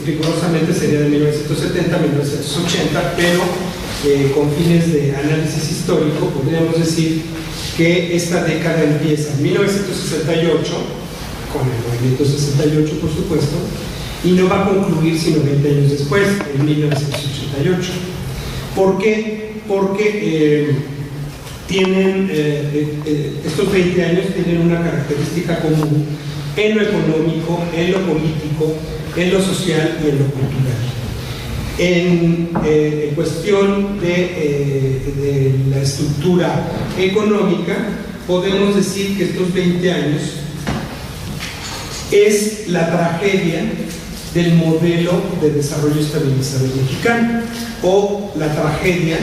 rigurosamente sería de 1970 a 1980, pero con fines de análisis histórico podríamos decir que esta década empieza en 1968, con el movimiento 68 por supuesto, y no va a concluir sino 20 años después, en 1988. ¿Por qué? Porque tienen, estos 20 años tienen una característica común en lo económico, en lo político, en lo social y en lo cultural. En cuestión de la estructura económica, podemos decir que estos 20 años es la tragedia del modelo de desarrollo estabilizador mexicano, o la tragedia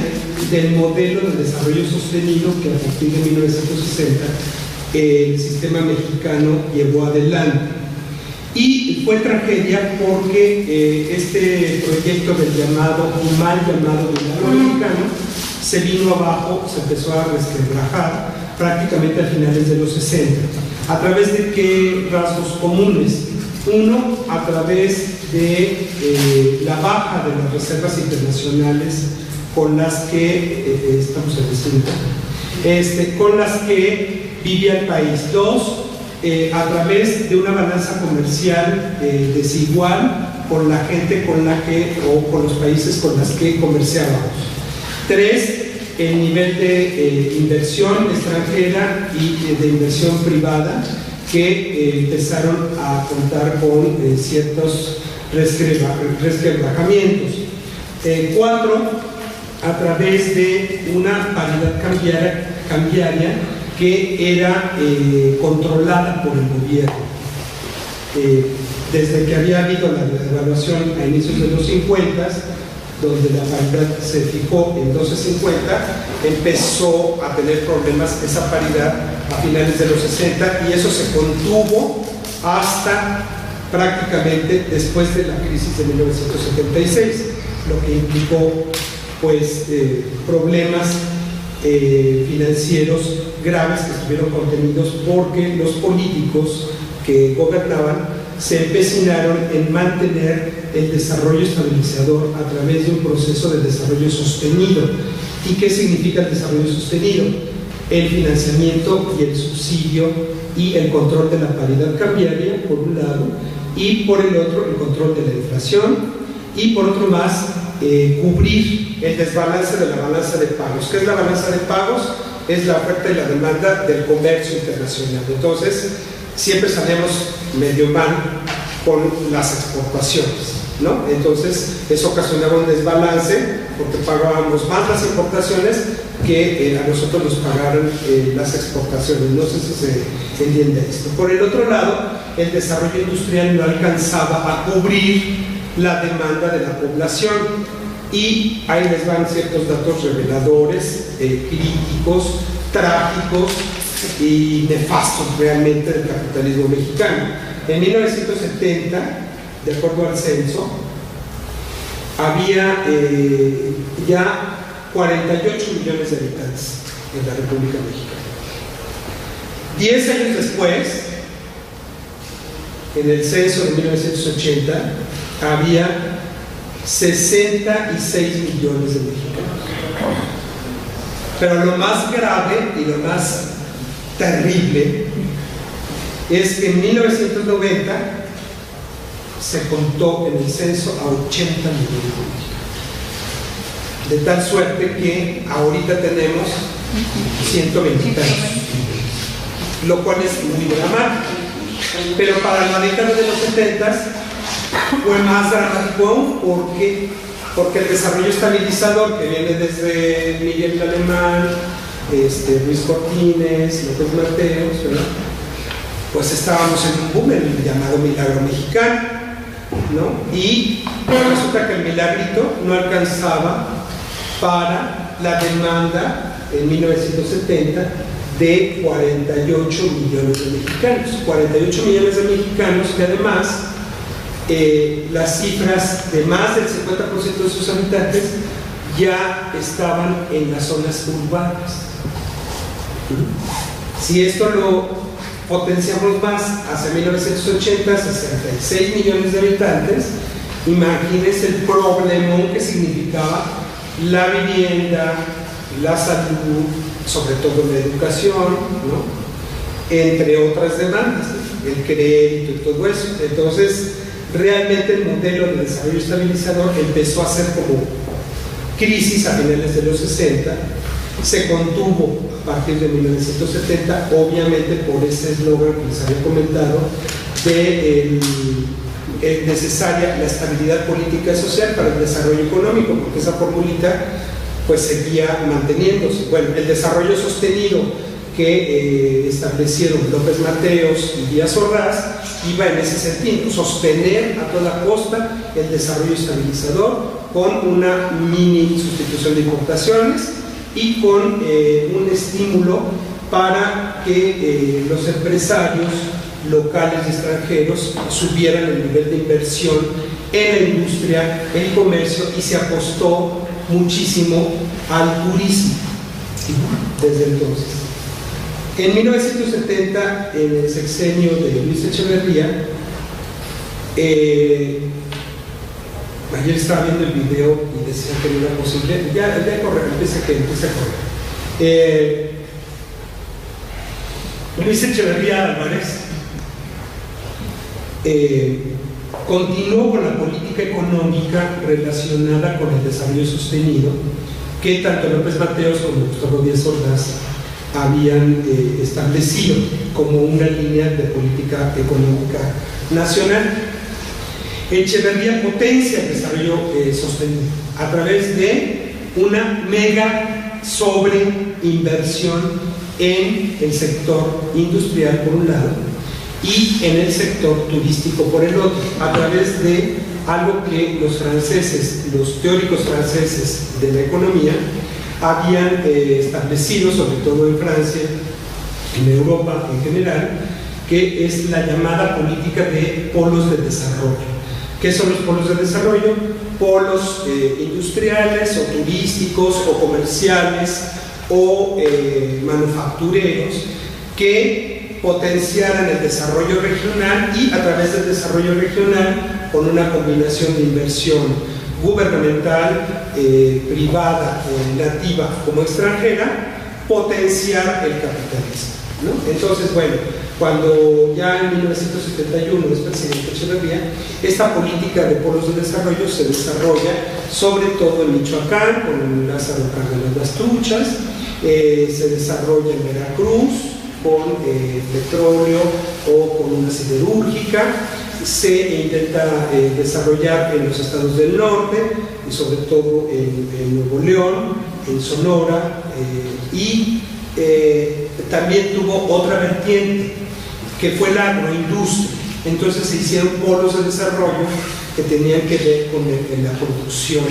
del modelo de desarrollo sostenido que a partir de 1960 el sistema mexicano llevó adelante. Y fue tragedia porque este proyecto del mal llamado milagro mexicano se vino abajo, se empezó a resquebrajar prácticamente a finales de los 60. ¿A través de qué rasgos comunes? Uno, a través de la baja de las reservas internacionales con las que estamos en con las que vivía el país. Dos, a través de una balanza comercial desigual con la gente con la que, o con los países con los que comerciábamos. Tres, el nivel de inversión extranjera y de inversión privada que empezaron a contar con ciertos resquebrajamientos. Cuatro, a través de una paridad cambiaria que era controlada por el gobierno. Desde que había habido la devaluación a inicios de los 50, donde la paridad se fijó en 12.50, empezó a tener problemas esa paridad a finales de los 60, y eso se contuvo hasta prácticamente después de la crisis de 1976, lo que implicó pues problemas financieros graves que estuvieron contenidos porque los políticos que gobernaban se empecinaron en mantener el desarrollo estabilizador a través de un proceso de desarrollo sostenido. ¿Y qué significa el desarrollo sostenido? El financiamiento y el subsidio y el control de la paridad cambiaria, por un lado, y por el otro, el control de la inflación, y por otro más, cubrir el desbalance de la balanza de pagos. ¿Qué es la balanza de pagos? Es la oferta y la demanda del comercio internacional. Entonces, siempre salimos medio mal con las exportaciones, ¿no? Entonces, eso ocasionaba un desbalance porque pagábamos más las importaciones que a nosotros nos pagaron las exportaciones. No sé si se entiende esto. Por el otro lado, el desarrollo industrial no alcanzaba a cubrir la demanda de la población, y ahí les van ciertos datos reveladores, críticos, trágicos y nefastos realmente del capitalismo mexicano. En 1970, de acuerdo al censo, había ya 48 millones de habitantes en la República Mexicana. 10 años después, en el censo de 1980, había 66 millones de mexicanos. Pero lo más grave y lo más terrible es que en 1990 se contó en el censo a 80 millones de mexicanos. De tal suerte que ahorita tenemos 120 millones, lo cual es muy dramático. Pero para la década de los 70 fue más dramático porque el desarrollo estabilizador que viene desde Miguel Alemán, Luis Cortines, López Mateos, ¿verdad? Pues estábamos en un boom, el llamado milagro mexicano, ¿no? Y resulta que el milagrito no alcanzaba para la demanda en 1970 de 48 millones de mexicanos. 48 millones de mexicanos que además las cifras de más del 50% de sus habitantes ya estaban en las zonas urbanas. Si esto lo potenciamos más, hacia 1980, 66 millones de habitantes. Imagínense el problemón que significaba la vivienda, la salud, sobre todo la educación, ¿no? Entre otras demandas, ¿no? El crédito y todo eso. Entonces, realmente el modelo de desarrollo estabilizador empezó a ser como crisis a finales de los 60, se contuvo a partir de 1970, obviamente por ese eslogan que les había comentado, de necesaria la estabilidad política y social para el desarrollo económico, porque esa formulita pues seguía manteniéndose. Bueno, el desarrollo sostenido que establecieron López Mateos y Díaz Ordaz iba en ese sentido, sostener a toda costa el desarrollo estabilizador con una mini sustitución de importaciones y con un estímulo para que los empresarios locales y extranjeros subieran el nivel de inversión en la industria, el comercio, y se apostó muchísimo al turismo desde entonces. En 1970, en el sexenio de Luis Echeverría, ayer estaba viendo el video y decían que no era posible, ya empieza a correr. Luis Echeverría Álvarez continuó con la política económica relacionada con el desarrollo sostenido que tanto López Mateos como Gustavo Díaz Ordaz habían establecido como una línea de política económica nacional. Echeverría potencia el desarrollo sostenido a través de una mega sobreinversión en el sector industrial por un lado y en el sector turístico por el otro, a través de algo que los franceses, los teóricos franceses de la economía habían establecido, sobre todo en Francia, en Europa en general, que es la llamada política de polos de desarrollo. ¿Qué son los polos de desarrollo? Polos industriales o turísticos o comerciales o manufactureros que potenciaran el desarrollo regional y a través del desarrollo regional, con una combinación de inversión gubernamental, privada o nativa como extranjera, potenciar el capitalismo, ¿no? Entonces, bueno, cuando ya en 1971 es presidente Echeverría, esta política de polos de desarrollo se desarrolla sobre todo en Michoacán, con Lázaro Cárdenas Las Truchas, se desarrolla en Veracruz, con petróleo o con una siderúrgica, se intenta desarrollar en los estados del norte, y sobre todo en Nuevo León, en Sonora, y también tuvo otra vertiente, que fue la agroindustria. Entonces se hicieron polos de desarrollo que tenían que ver con la producción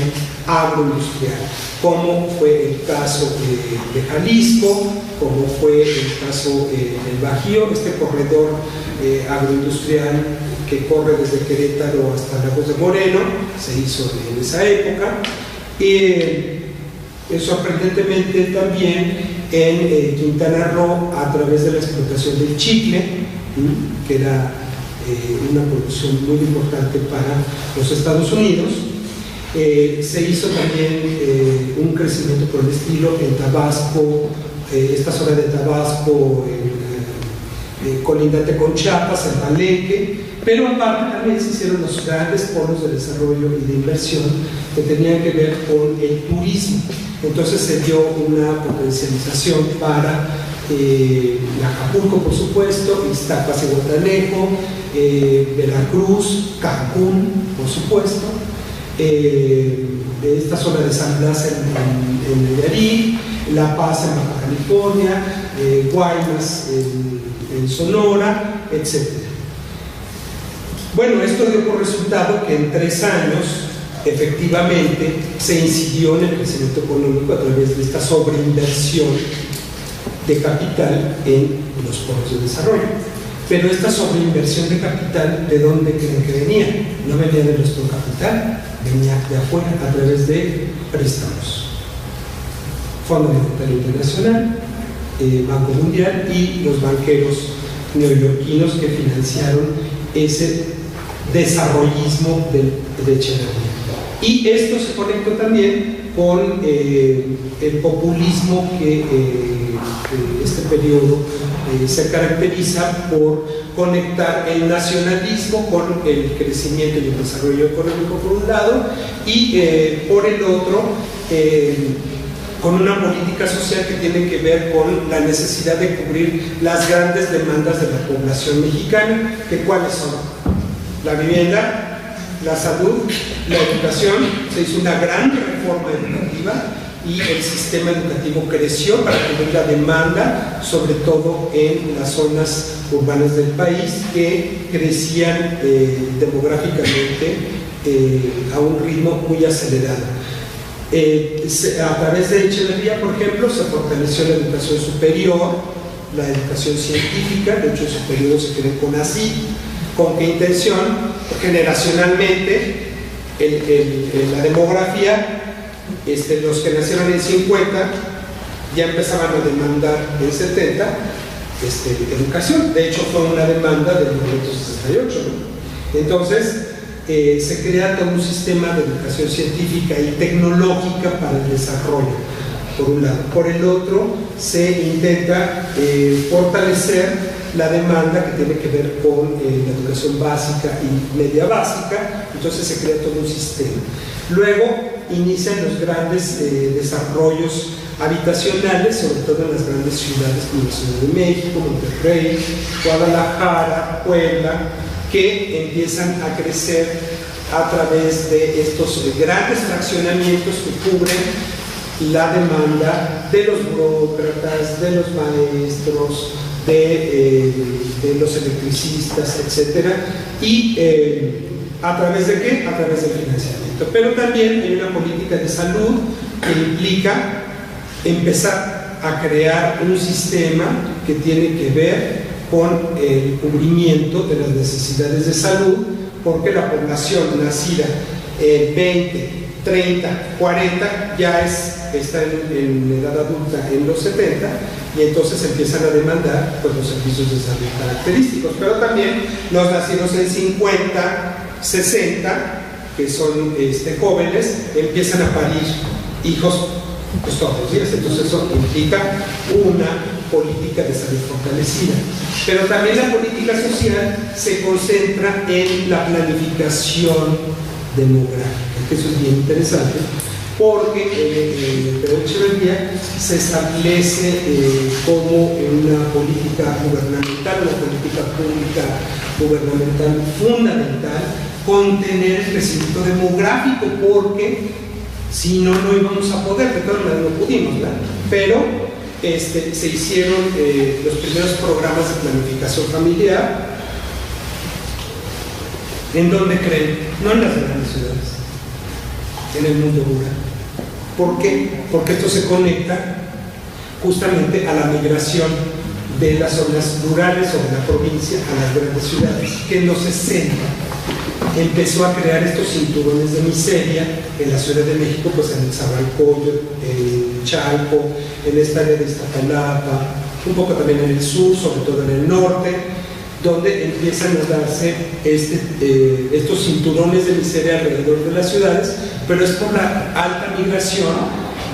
agroindustrial, como fue el caso de Jalisco, como fue el caso del Bajío, este corredor agroindustrial que corre desde Querétaro hasta Lagos de Moreno, se hizo en esa época. Sorprendentemente también en Quintana Roo, a través de la explotación del chicle, que era una producción muy importante para los Estados Unidos. Se hizo también un crecimiento por el estilo en Tabasco, esta zona de Tabasco, colindante con Chiapas, en Palenque, pero aparte también se hicieron los grandes polos de desarrollo y de inversión que tenían que ver con el turismo. Entonces se dio una potencialización para Acapulco, por supuesto, Iztapas y Guatanejo, Veracruz, Cancún, por supuesto, esta zona de San Blas en Nayarit, La Paz en Baja California, Guaymas en Sonora, etc. Bueno, esto dio por resultado que en 3 años efectivamente se incidió en el crecimiento económico a través de esta sobreinversión de capital en los polos de desarrollo. Pero esta sobreinversión de capital, ¿de dónde creen que venía? No venía de nuestro capital, venía de afuera a través de préstamos. Fondo Monetario Internacional, Banco Mundial y los banqueros neoyorquinos que financiaron ese desarrollismo de Echeverría. Y esto se conectó también con el populismo que este periodo se caracteriza por conectar el nacionalismo con el crecimiento y el desarrollo económico por un lado, y por el otro con una política social que tiene que ver con la necesidad de cubrir las grandes demandas de la población mexicana, que ¿cuáles son? La vivienda, la salud, la educación. Se hizo una gran reforma educativa y el sistema educativo creció para cubrir la demanda, sobre todo en las zonas urbanas del país, que crecían demográficamente a un ritmo muy acelerado. A través de Echeverría, por ejemplo, se fortaleció la educación superior, la educación científica. De hecho, en su periodo se creó CONACYT. ¿Con qué intención? Generacionalmente, la demografía, los que nacieron en 50 ya empezaban a demandar en 70 educación. De hecho, fue una demanda del 1968, ¿no? Entonces, se crea todo un sistema de educación científica y tecnológica para el desarrollo, por un lado. Por el otro, se intenta fortalecer la demanda que tiene que ver con la educación básica y media básica. Entonces se crea todo un sistema. Luego inician los grandes desarrollos habitacionales, sobre todo en las grandes ciudades como la Ciudad de México, Monterrey, Guadalajara, Puebla, que empiezan a crecer a través de estos grandes fraccionamientos que cubren la demanda de los burócratas, de los maestros, de los electricistas, etcétera, y ¿a través de qué? A través del financiamiento. Pero también hay una política de salud que implica empezar a crear un sistema que tiene que ver con el cubrimiento de las necesidades de salud, porque la población nacida 20, 30, 40 ya está en edad adulta en los 70, y entonces empiezan a demandar pues, los servicios de salud característicos. Pero también los nacidos en 50, 60, que son jóvenes, empiezan a parir hijos pues, todos los días. Entonces eso implica una política de salud fortalecida. Pero también la política social se concentra en la planificación demográfica, que eso es bien interesante, porque en el periodo Echeverría se establece como una política gubernamental, una política pública gubernamental fundamental, contener el crecimiento demográfico, porque si no, no íbamos a poder, de todas maneras no pudimos, ¿verdad? Pero se hicieron los primeros programas de planificación familiar. ¿En dónde creen? No en las grandes ciudades, en el mundo rural. ¿Por qué? Porque esto se conecta justamente a la migración de las zonas rurales o de la provincia a las grandes ciudades, que en los 60 empezó a crear estos cinturones de miseria en la Ciudad de México, pues en el Zabalcoyo, en Chalco, en esta área de Iztapalapa, un poco también en el sur, sobre todo en el norte, donde empiezan a darse estos cinturones de miseria alrededor de las ciudades, pero es por la alta migración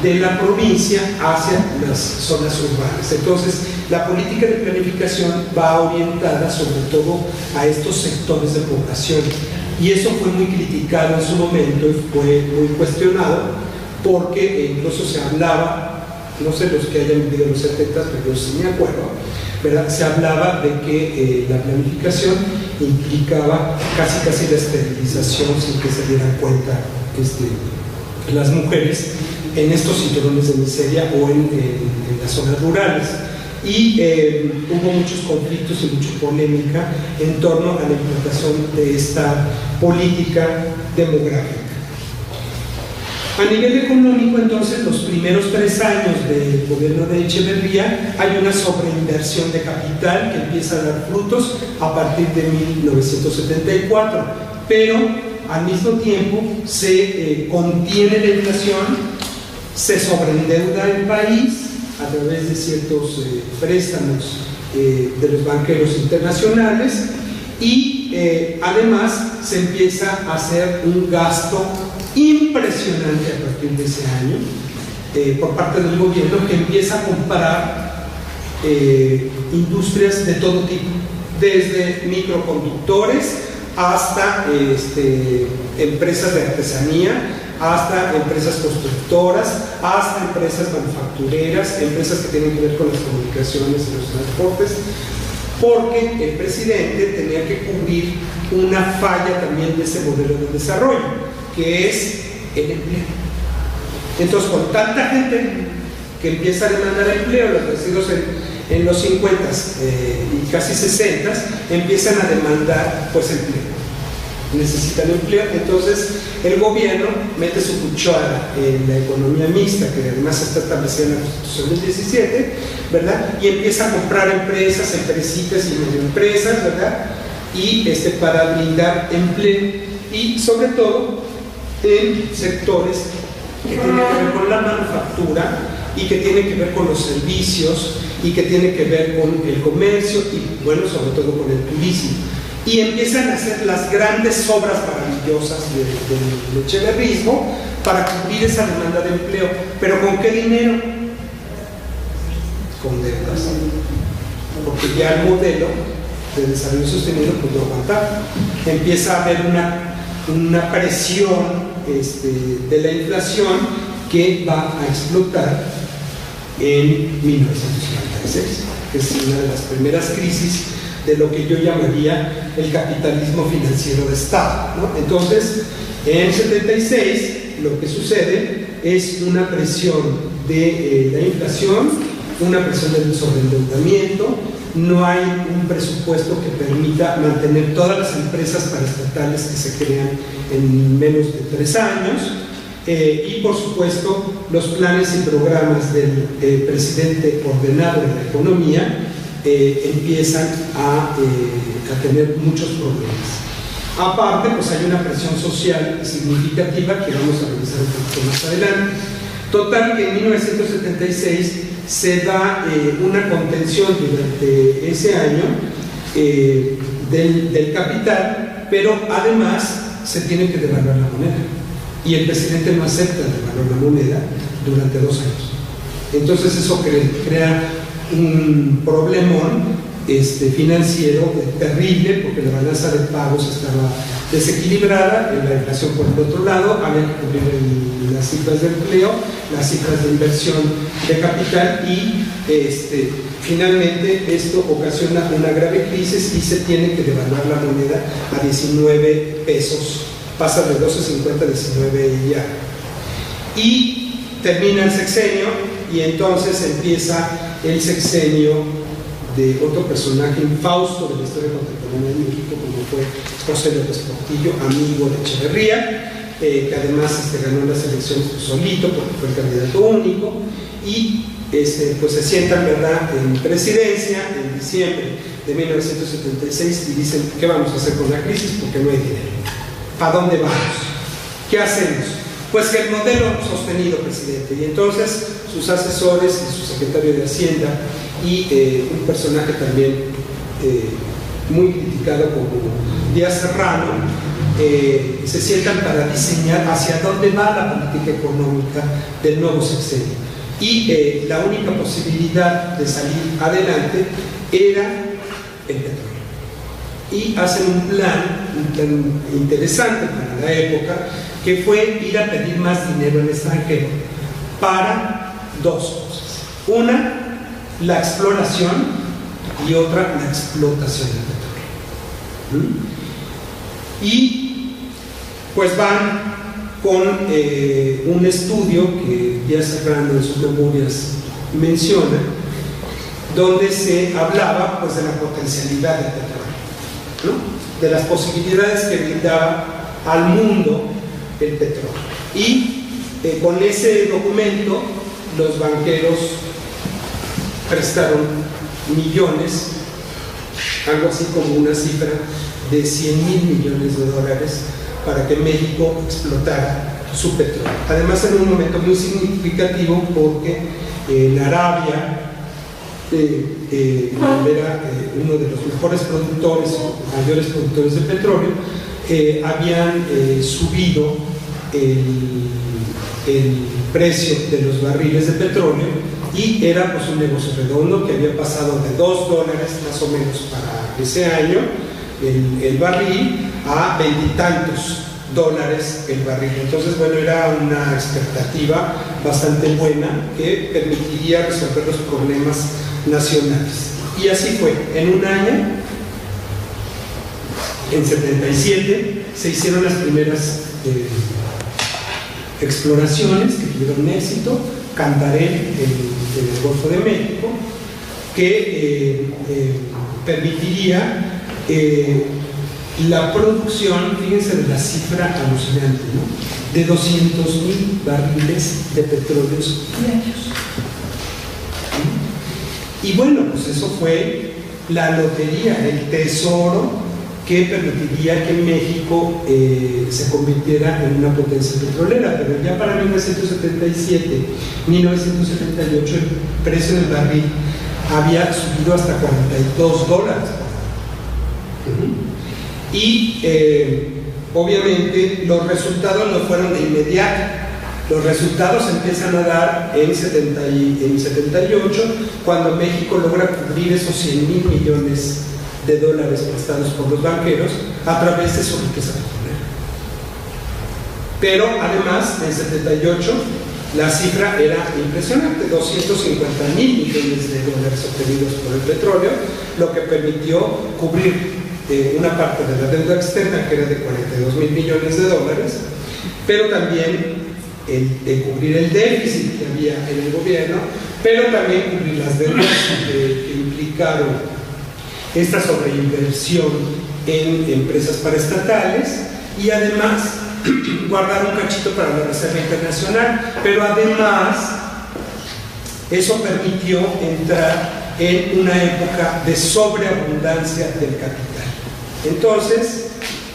de la provincia hacia las zonas urbanas. Entonces, la política de planificación va orientada sobre todo a estos sectores de población, y eso fue muy criticado en su momento y fue muy cuestionado, porque incluso se hablaba, no sé los que hayan vivido los 70, pero yo sí me acuerdo, ¿verdad? Se hablaba de que la planificación implicaba casi la esterilización sin que se dieran cuenta las mujeres en estos cinturones de miseria o en las zonas rurales. Y hubo muchos conflictos y mucha polémica en torno a la implantación de esta política demográfica. A nivel económico, entonces, los primeros 3 años del gobierno de Echeverría hay una sobreinversión de capital que empieza a dar frutos a partir de 1974, pero al mismo tiempo se contiene la inflación, se sobreendeuda el país a través de ciertos préstamos de los banqueros internacionales, y además se empieza a hacer un gasto impresionante a partir de ese año por parte del gobierno, que empieza a comprar industrias de todo tipo, desde microconductores hasta empresas de artesanía, hasta empresas constructoras, hasta empresas manufactureras, empresas que tienen que ver con las comunicaciones y los transportes, porque el presidente tenía que cubrir una falla también de ese modelo de desarrollo, que es el empleo. Entonces, con tanta gente que empieza a demandar empleo, los nacidos en los 50s y casi 60s, empiezan a demandar pues empleo. Necesitan empleo, entonces el gobierno mete su cuchara en la economía mixta, que además está establecida en la Constitución del 17, ¿verdad? Y empieza a comprar empresas, empresitas y medio empresas, ¿verdad? Y para brindar empleo, y sobre todo en sectores que tienen que ver con la manufactura y que tienen que ver con los servicios y que tienen que ver con el comercio y, bueno, sobre todo con el turismo. Y empiezan a hacer las grandes obras maravillosas del echeverrismo para cubrir esa demanda de empleo. ¿Pero con qué dinero? Con deudas. Porque ya el modelo de desarrollo sostenido pues no aguantaba. Empieza a haber una presión de la inflación que va a explotar en 1996, que es una de las primeras crisis de lo que yo llamaría el capitalismo financiero de Estado, ¿no? Entonces, en 76 lo que sucede es una presión de la inflación, una presión del sobreendeudamiento, no hay un presupuesto que permita mantener todas las empresas paraestatales que se crean en menos de 3 años, y por supuesto los planes y programas del presidente ordenado de la economía empiezan a tener muchos problemas. Aparte, pues hay una presión social significativa que vamos a revisar un poquito más adelante. Total, que en 1976 se da una contención durante ese año del capital, pero además se tiene que devaluar la moneda, y el presidente no acepta devaluar la moneda durante 2 años. Entonces eso crea un problemón financiero terrible, porque la balanza de pagos estaba desequilibrada, la inflación por el otro lado, había que cubrir las cifras de empleo, las cifras de inversión de capital, y finalmente esto ocasiona una grave crisis y se tiene que devaluar la moneda a 19 pesos, pasa de 12.50 a 19 y ya. Y termina el sexenio, y entonces empieza el sexenio de otro personaje infausto de la historia contemporánea de México, como fue José López Portillo, amigo de Echeverría, que además ganó las elecciones solito porque fue el candidato único, y pues se sientan, ¿verdad?, en presidencia en diciembre de 1976 y dicen: ¿qué vamos a hacer con la crisis? Porque no hay dinero. ¿Para dónde vamos? ¿Qué hacemos? Pues que el modelo sostenido, presidente. Y entonces sus asesores y su secretario de Hacienda y un personaje también muy criticado como Díaz Serrano, se sientan para diseñar hacia dónde va la política económica del nuevo sexenio. Y la única posibilidad de salir adelante era el petróleo. Y hacen un plan interesante para la época, que fue ir a pedir más dinero al extranjero para 2 cosas. Una, la exploración, y otra, la explotación del petróleo. Y pues van con un estudio que Díaz Serrano en sus memorias menciona, donde se hablaba pues de la potencialidad del petróleo, ¿no?, de las posibilidades que brindaba al mundo el petróleo. Y con ese documento los banqueros prestaron millones, algo así como una cifra de 100,000 millones de dólares para que México explotara su petróleo. Además, en un momento muy significativo, porque en Arabia era uno de los mejores productores, mayores productores de petróleo, habían subido el precio de los barriles de petróleo, y era pues un negocio redondo que había pasado de $2 más o menos para ese año el barril a $20 el barril. Entonces, bueno, era una expectativa bastante buena que permitiría resolver los problemas nacionales. Y así fue. En un año, en 77, se hicieron las primeras exploraciones que tuvieron éxito. Cantarell en el Golfo de México, que permitiría la producción, fíjense de la cifra alucinante, ¿no?, de 200,000 barriles de petróleos diarios. Y bueno, pues eso fue la lotería, el tesoro que permitiría que México se convirtiera en una potencia petrolera. Pero ya para 1977, 1978, el precio del barril había subido hasta $42. Y obviamente los resultados no fueron de inmediato. Los resultados se empiezan a dar en 78, cuando México logra cubrir esos $100,000 millones prestados por los banqueros a través de su riqueza petrolera. Pero además, en 78, la cifra era impresionante: $250,000 millones obtenidos por el petróleo, lo que permitió cubrir una parte de la deuda externa, que era de $42,000 millones, pero también cubrir el déficit que había en el gobierno, pero también cubrir las deudas que implicaron esta sobreinversión en empresas paraestatales, y además guardar un cachito para la Reserva Internacional. Pero además eso permitió entrar en una época de sobreabundancia del capital. Entonces,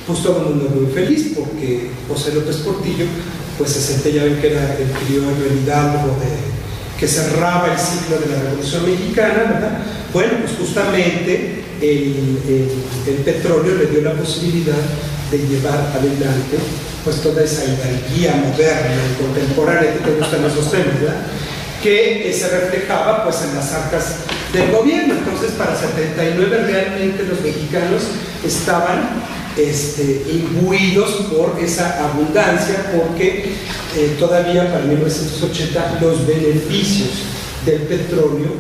pues todo el mundo muy feliz, porque José López Portillo pues se sentía, ya ven que era el periodo Hidalgo que cerraba el ciclo de la Revolución Mexicana, ¿verdad? Bueno, pues justamente el petróleo le dio la posibilidad de llevar adelante pues toda esa hidalguía moderna y contemporánea, que te gustan esos temas, ¿verdad?, que se reflejaba pues en las arcas del gobierno. Entonces, para 79 realmente los mexicanos estaban imbuidos por esa abundancia, porque todavía para 1980 los beneficios del petróleo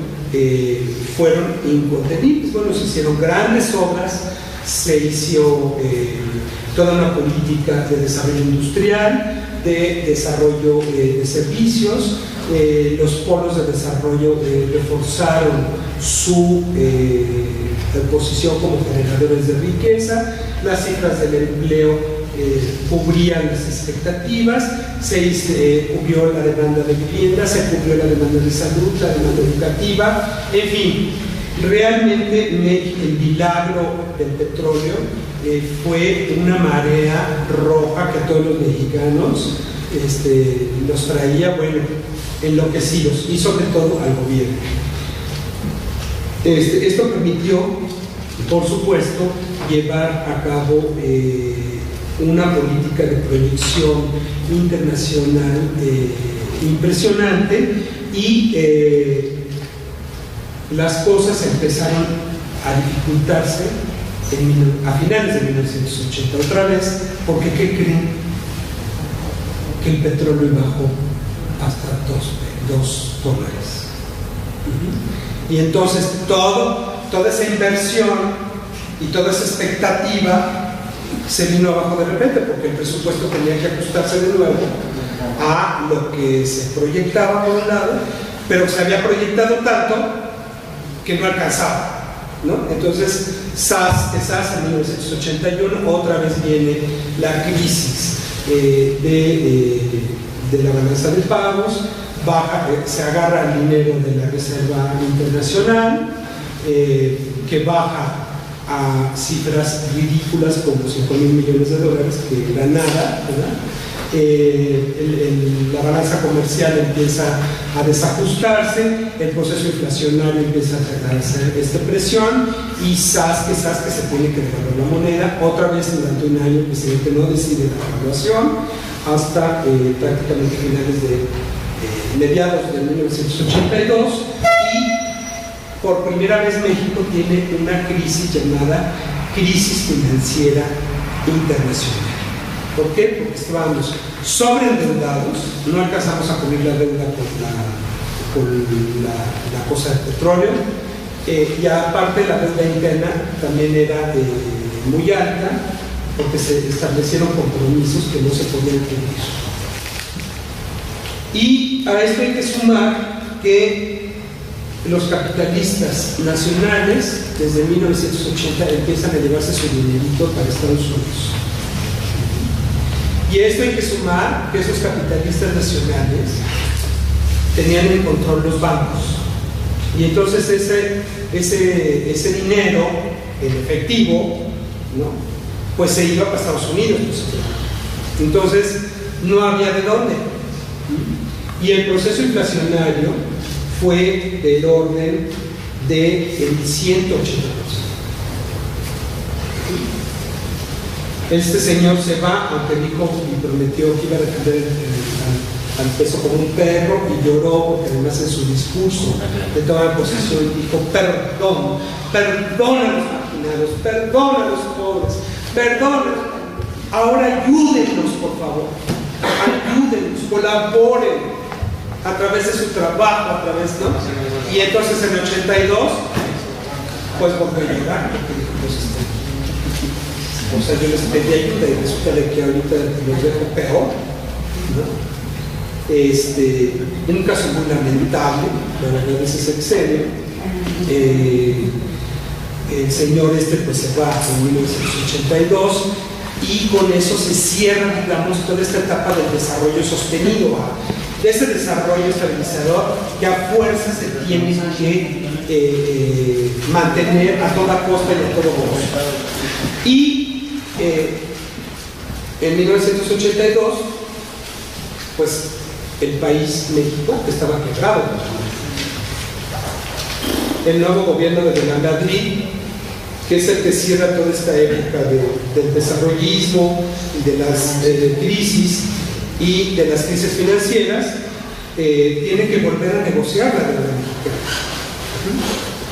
fueron incontenibles. Bueno, se hicieron grandes obras, se hizo toda una política de desarrollo industrial, de desarrollo de servicios. Los polos de desarrollo reforzaron su posición como generadores de riqueza. Las cifras del empleo cubrían las expectativas, se cubrió la demanda de vivienda, se cubrió la demanda de salud, la demanda educativa, en fin. Realmente el milagro del petróleo fue una marea roja que a todos los mexicanos nos traía, bueno, enloquecidos, y sobre todo al gobierno. Esto permitió, por supuesto, llevar a cabo una política de proyección internacional impresionante, y las cosas empezaron a dificultarse a finales de 1980 otra vez, porque ¿qué creen? Que el petróleo bajó hasta $2. Y entonces toda esa inversión y toda esa expectativa se vino abajo de repente, porque el presupuesto tenía que ajustarse de nuevo a lo que se proyectaba por un lado, pero se había proyectado tanto que no alcanzaba, ¿no? Entonces en 1981 otra vez viene la crisis de la balanza de pagos, se agarra el dinero de la Reserva Internacional, que baja a cifras ridículas como $5,000 millones, que era nada, ¿verdad? la balanza comercial empieza a desajustarse, el proceso inflacionario empieza a hacer presión y que se tiene que devaluar la moneda. Otra vez durante un año el presidente no decide la devaluación hasta prácticamente finales de mediados de 1982, y por primera vez México tiene una crisis llamada crisis financiera internacional. ¿Por qué? Porque estábamos sobreendeudados, no alcanzamos a cubrir la deuda con la cosa del petróleo, y aparte la deuda interna también era muy alta, porque se establecieron compromisos que no se podían cumplir. Y a esto hay que sumar que los capitalistas nacionales desde 1980 empiezan a llevarse su dinerito para Estados Unidos. Y a esto hay que sumar que esos capitalistas nacionales tenían en control los bancos. Y entonces ese dinero en efectivo, ¿no?, pues se iba para Estados Unidos. Entonces no había de dónde. Y el proceso inflacionario fue del orden del 180%. Este señor se va, aunque dijo y prometió que iba a defender al peso como un perro, y lloró porque además en su discurso de toda posición dijo: perdón, perdona a los marginados, perdona a los pobres, perdona, ahora ayúdennos, por favor, ayúdennos, colaboren a través de su trabajo, a través, ¿no? Y entonces en el 82 pues volvió a llegar, porque dijo: pues o sea, yo les pedí ayuda y resulta de que ahorita los dejo peor, ¿no? En un caso muy lamentable, la verdad, ese sexenio, el señor pues se va en 1982, y con eso se cierra, digamos, toda esta etapa del desarrollo sostenido, de ese desarrollo estabilizador que a fuerza se tiene que mantener a toda costa y a todo costo. Y en 1982, pues el país, México, estaba quebrado. El nuevo gobierno de Madrid, que es el que cierra toda esta época del desarrollismo, de las crisis y de las crisis financieras, tiene que volver a negociar la deuda mexicana.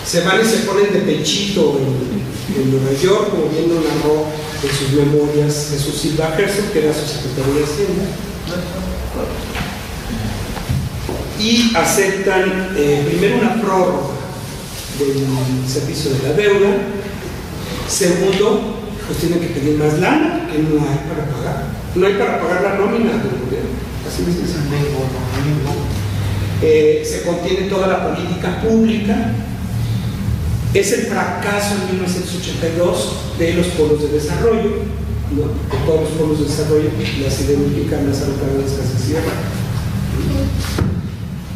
Se van y se ponen de pechito en Nueva York, como bien lo narró en sus memorias Jesús Silva Herzog, que era su secretario de Hacienda, y aceptan primero una prórroga del servicio de la deuda. Segundo, pues tienen que pedir más lana, que no hay para pagar. No hay para pagar la nómina del gobierno. Así es. Se contiene toda la política pública. Es el fracaso en 1982 de los polos de desarrollo, ¿no? De todos los polos de desarrollo, la siderúrgica, las aeronaves, las sierra,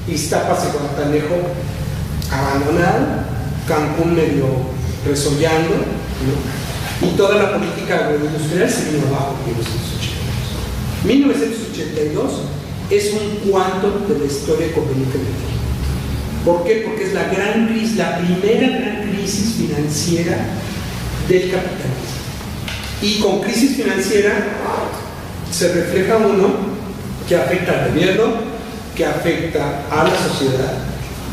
Iztapas y Guatanejo abandonado, Cancún medio resollando, ¿no? Y toda la política agroindustrial se vino abajo en 1982 es un cuanto de la historia económica de México. ¿Por qué? Porque es la primera gran crisis financiera del capitalismo. Y con crisis financiera se refleja uno que afecta al gobierno, que afecta a la sociedad,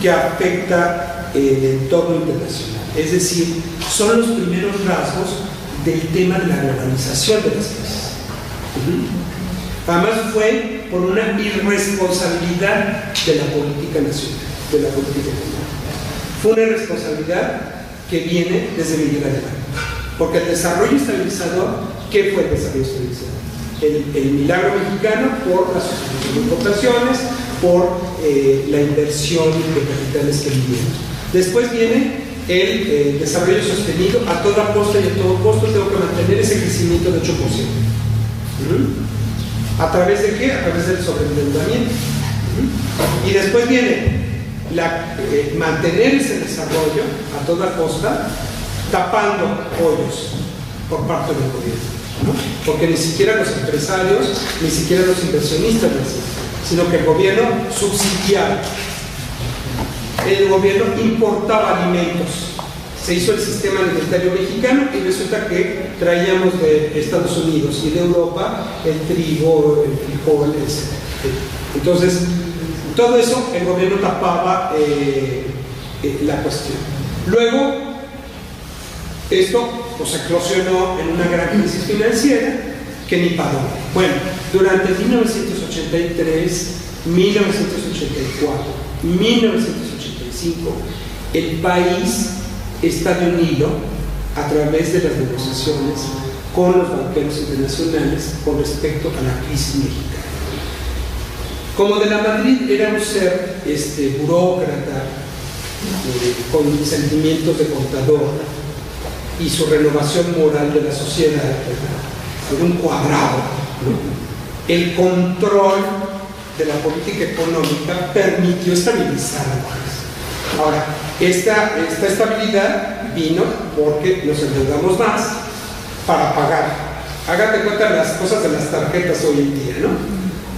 que afecta el entorno internacional. Es decir, son los primeros rasgos del tema de la globalización de las crisis. Además fue por una irresponsabilidad de la política nacional, de la política nacional. Fue una irresponsabilidad que viene desde Miguel Alemán. Porque el desarrollo estabilizador, ¿qué fue el desarrollo estabilizador? El milagro mexicano por la sustitución de importaciones, por la inversión de capitales que vivieron. Después viene el desarrollo sostenido a toda costa, y a todo costo tengo que mantener ese crecimiento de 8%. ¿A través de qué? A través del sobreendeudamiento. Y después viene mantener ese desarrollo a toda costa, tapando hoyos por parte del gobierno. ¿no? Porque ni siquiera los empresarios, ni siquiera los inversionistas lo hacían, sino que el gobierno subsidiaba. El gobierno importaba alimentos. Se hizo el sistema alimentario mexicano y resulta que traíamos de Estados Unidos y de Europa el trigo, el frijol, etc. Entonces, todo eso el gobierno tapaba la cuestión. Luego, esto pues eclosionó en una gran crisis financiera que ni paró. Bueno, durante 1983, 1984, 1985, el país está de un hilo a través de las negociaciones con los banqueros internacionales con respecto a la crisis mexicana. Como de la Madrid era un ser burócrata, con sentimientos de contador y su renovación moral de la sociedad, era un cuadrado, ¿no? El control de la política económica permitió estabilizar al país. Ahora, esta estabilidad vino porque nos endeudamos más para pagar. Hágate cuenta de las cosas de las tarjetas hoy en día, ¿no?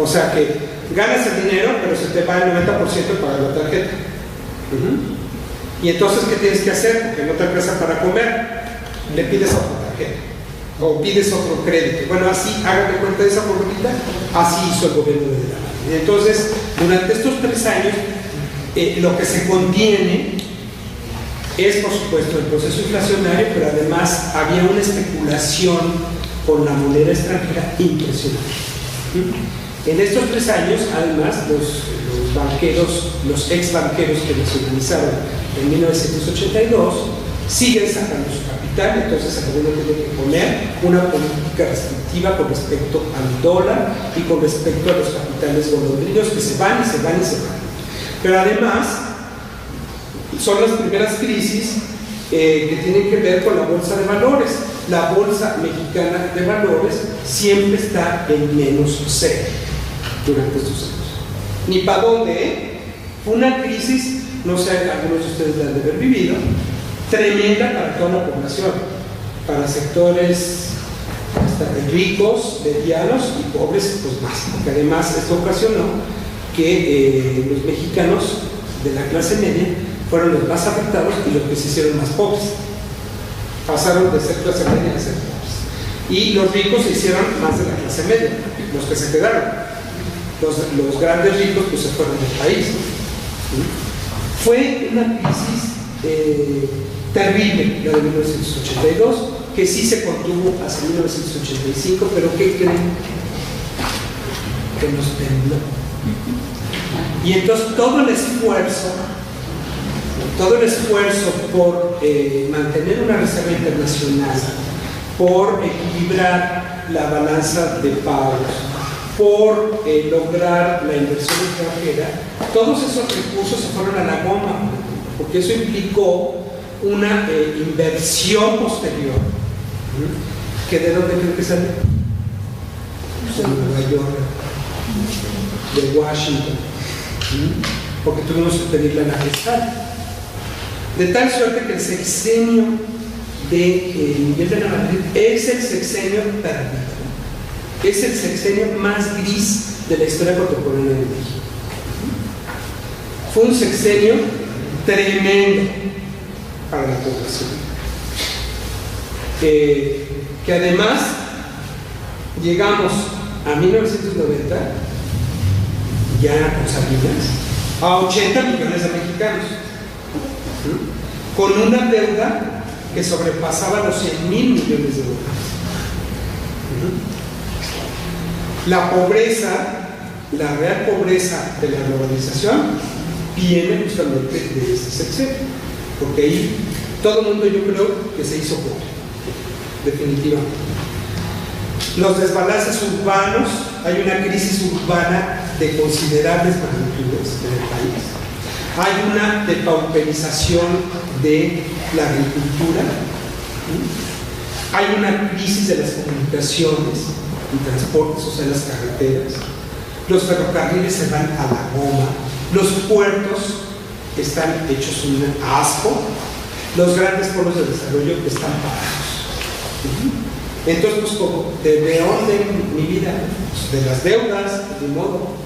O sea que ganas el dinero, pero se te va el 90% en pagar la tarjeta. Y entonces, ¿qué tienes que hacer? Porque no te alcanza para comer, le pides otra tarjeta o pides otro crédito. Bueno, así, hágate cuenta de esa formalidad. Así hizo el gobierno de la Madrid. Entonces, durante estos 3 años, lo que se contiene es, por supuesto, el proceso inflacionario, pero además había una especulación con la moneda extranjera impresionante. En estos 3 años, además, los banqueros, los ex banqueros que nacionalizaron en 1982, siguen sacando su capital. Entonces el gobierno tiene que poner una política restrictiva con respecto al dólar y con respecto a los capitales golondrinos que se van y se van y se van. Pero además, son las primeras crisis que tienen que ver con la bolsa de valores. La bolsa mexicana de valores siempre está en -0 durante estos años. Ni para dónde, ¿eh? Fue una crisis, no sé, algunos de ustedes la han de haber vivido, tremenda para toda la población, para sectores ricos, medianos y pobres, pues más. Porque además esto ocasionó que los mexicanos de la clase media fueron los más afectados y los que se hicieron más pobres. Pasaron de ser clase media a ser pobres. Y los ricos se hicieron más de la clase media, los que se quedaron. Los grandes ricos pues se fueron del país. Fue una crisis terrible, la de 1982, que sí se contuvo hasta 1985, pero ¿qué creen? Que nos tembló. Y entonces todo el esfuerzo por mantener una reserva internacional, por equilibrar la balanza de pagos, por lograr la inversión extranjera, todos esos recursos se fueron a la goma, porque eso implicó una inversión posterior, que ¿de dónde creo que sale? De Nueva York, de Washington, porque tuvimos que pedirle a la Gestalt. De tal suerte que el sexenio de Miguel de la Madrid es el sexenio perdido. Es el sexenio más gris de la historia contemporánea de México. Fue un sexenio tremendo para la población. Que además llegamos a 1990, ya con Salinas, a 80 millones de mexicanos, con una deuda que sobrepasaba los 100,000 millones de dólares. La pobreza, la real pobreza de la globalización viene justamente de este sexenio, porque ahí todo el mundo, yo creo, que se hizo pobre, definitivamente. Los desbalances urbanos, hay una crisis urbana de considerables magnitudes en el país. Hay una depauperización de la agricultura, hay una crisis de las comunicaciones y transportes, o sea, las carreteras. Los ferrocarriles se van a la goma, los puertos están hechos un asco, los grandes polos de desarrollo están parados. Entonces, pues, como, ¿de dónde mi vida? Pues, de las deudas, de modo.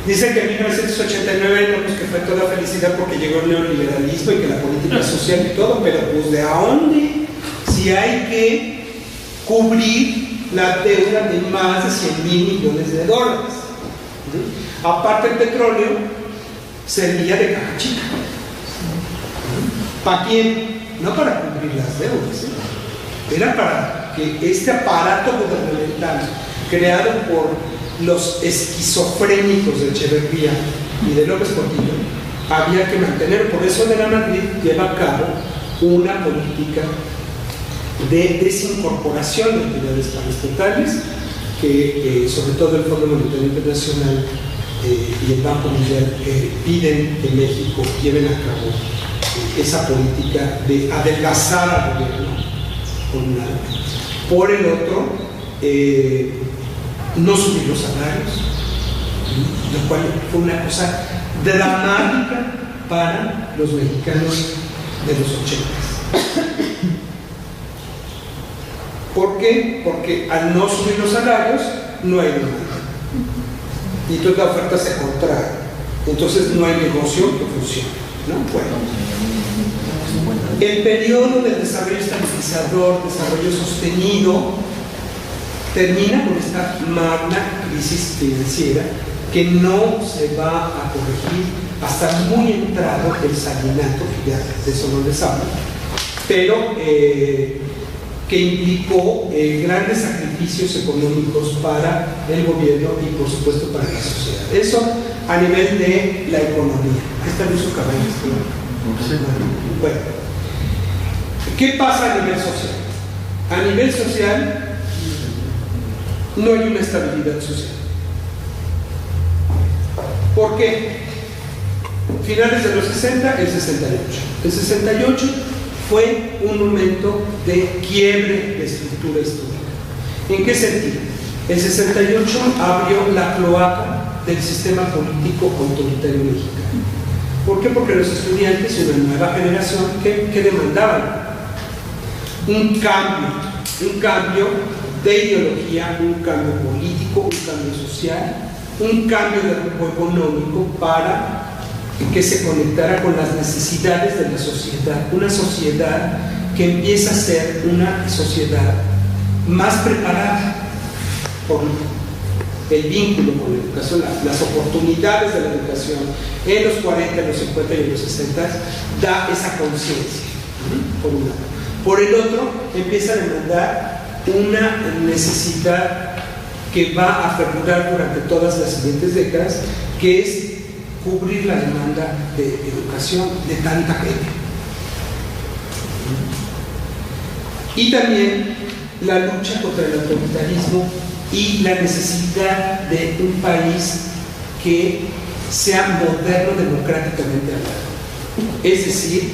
Dice que en 1989 no, pues, que fue toda felicidad porque llegó el neoliberalismo y que la política social y todo, pero pues ¿de dónde? Si hay que cubrir la deuda de más de 100,000 millones de dólares. Aparte el petróleo servía de caja chica. ¿Para quién? No para cubrir las deudas, era para que este aparato gubernamental creado por los esquizofrénicos de Echeverría y de López Portillo había que mantener. Por eso de la Madrid lleva a cabo una política de desincorporación de entidades paraestatales que sobre todo el Fondo Monetario Internacional y el Banco Mundial piden que México lleven a cabo esa política de adelgazar al gobierno por un lado, por el otro no subir los salarios, lo cual fue una cosa dramática para los mexicanos de los 80. ¿Por qué? Porque al no subir los salarios no hay demanda y toda la oferta se contrae, entonces no hay negocio que funcione, ¿no? Bueno, el periodo del desarrollo estabilizador, desarrollo sostenido, termina con esta magna crisis financiera que no se va a corregir hasta muy entrado el salinato, que ya de eso no les hablo, pero que implicó grandes sacrificios económicos para el gobierno y por supuesto para la sociedad. Eso a nivel de la economía. Ahí está Luis Cabañas. Bueno, ¿qué pasa a nivel social? A nivel social no hay una estabilidad social. ¿Por qué? Finales de los 60, el 68. El 68 fue un momento de quiebre de estructura histórica. ¿En qué sentido? El 68 abrió la cloaca del sistema político autoritario mexicano. ¿Por qué? Porque los estudiantes y una nueva generación que demandaban un cambio de ideología, un cambio político, un cambio social, un cambio de rumbo económico para que se conectara con las necesidades de la sociedad, una sociedad que empieza a ser una sociedad más preparada por el vínculo con la educación, las oportunidades de la educación en los 40, en los 50 y en los 60 da esa conciencia, por un lado. Por el otro, empieza a demandar una necesidad que va a perdurar durante todas las siguientes décadas, que es cubrir la demanda de educación de tanta gente. Y también la lucha contra el autoritarismo y la necesidad de un país que sea moderno democráticamente hablando. Es decir,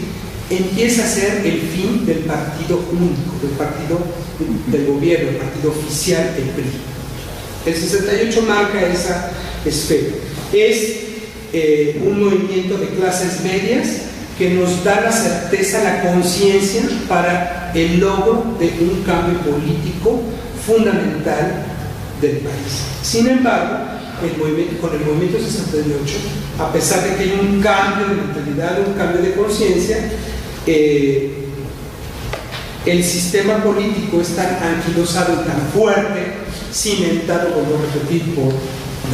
empieza a ser el fin del partido único, del partido del gobierno, el partido oficial, el PRI. El 68 marca esa esfera. Es un movimiento de clases medias que nos da la certeza, la conciencia para el logro de un cambio político fundamental del país. Sin embargo, con el movimiento 68, a pesar de que hay un cambio de mentalidad, un cambio de conciencia, el sistema político es tan anquilosado y tan fuerte, cimentado, vuelvo a repetir, por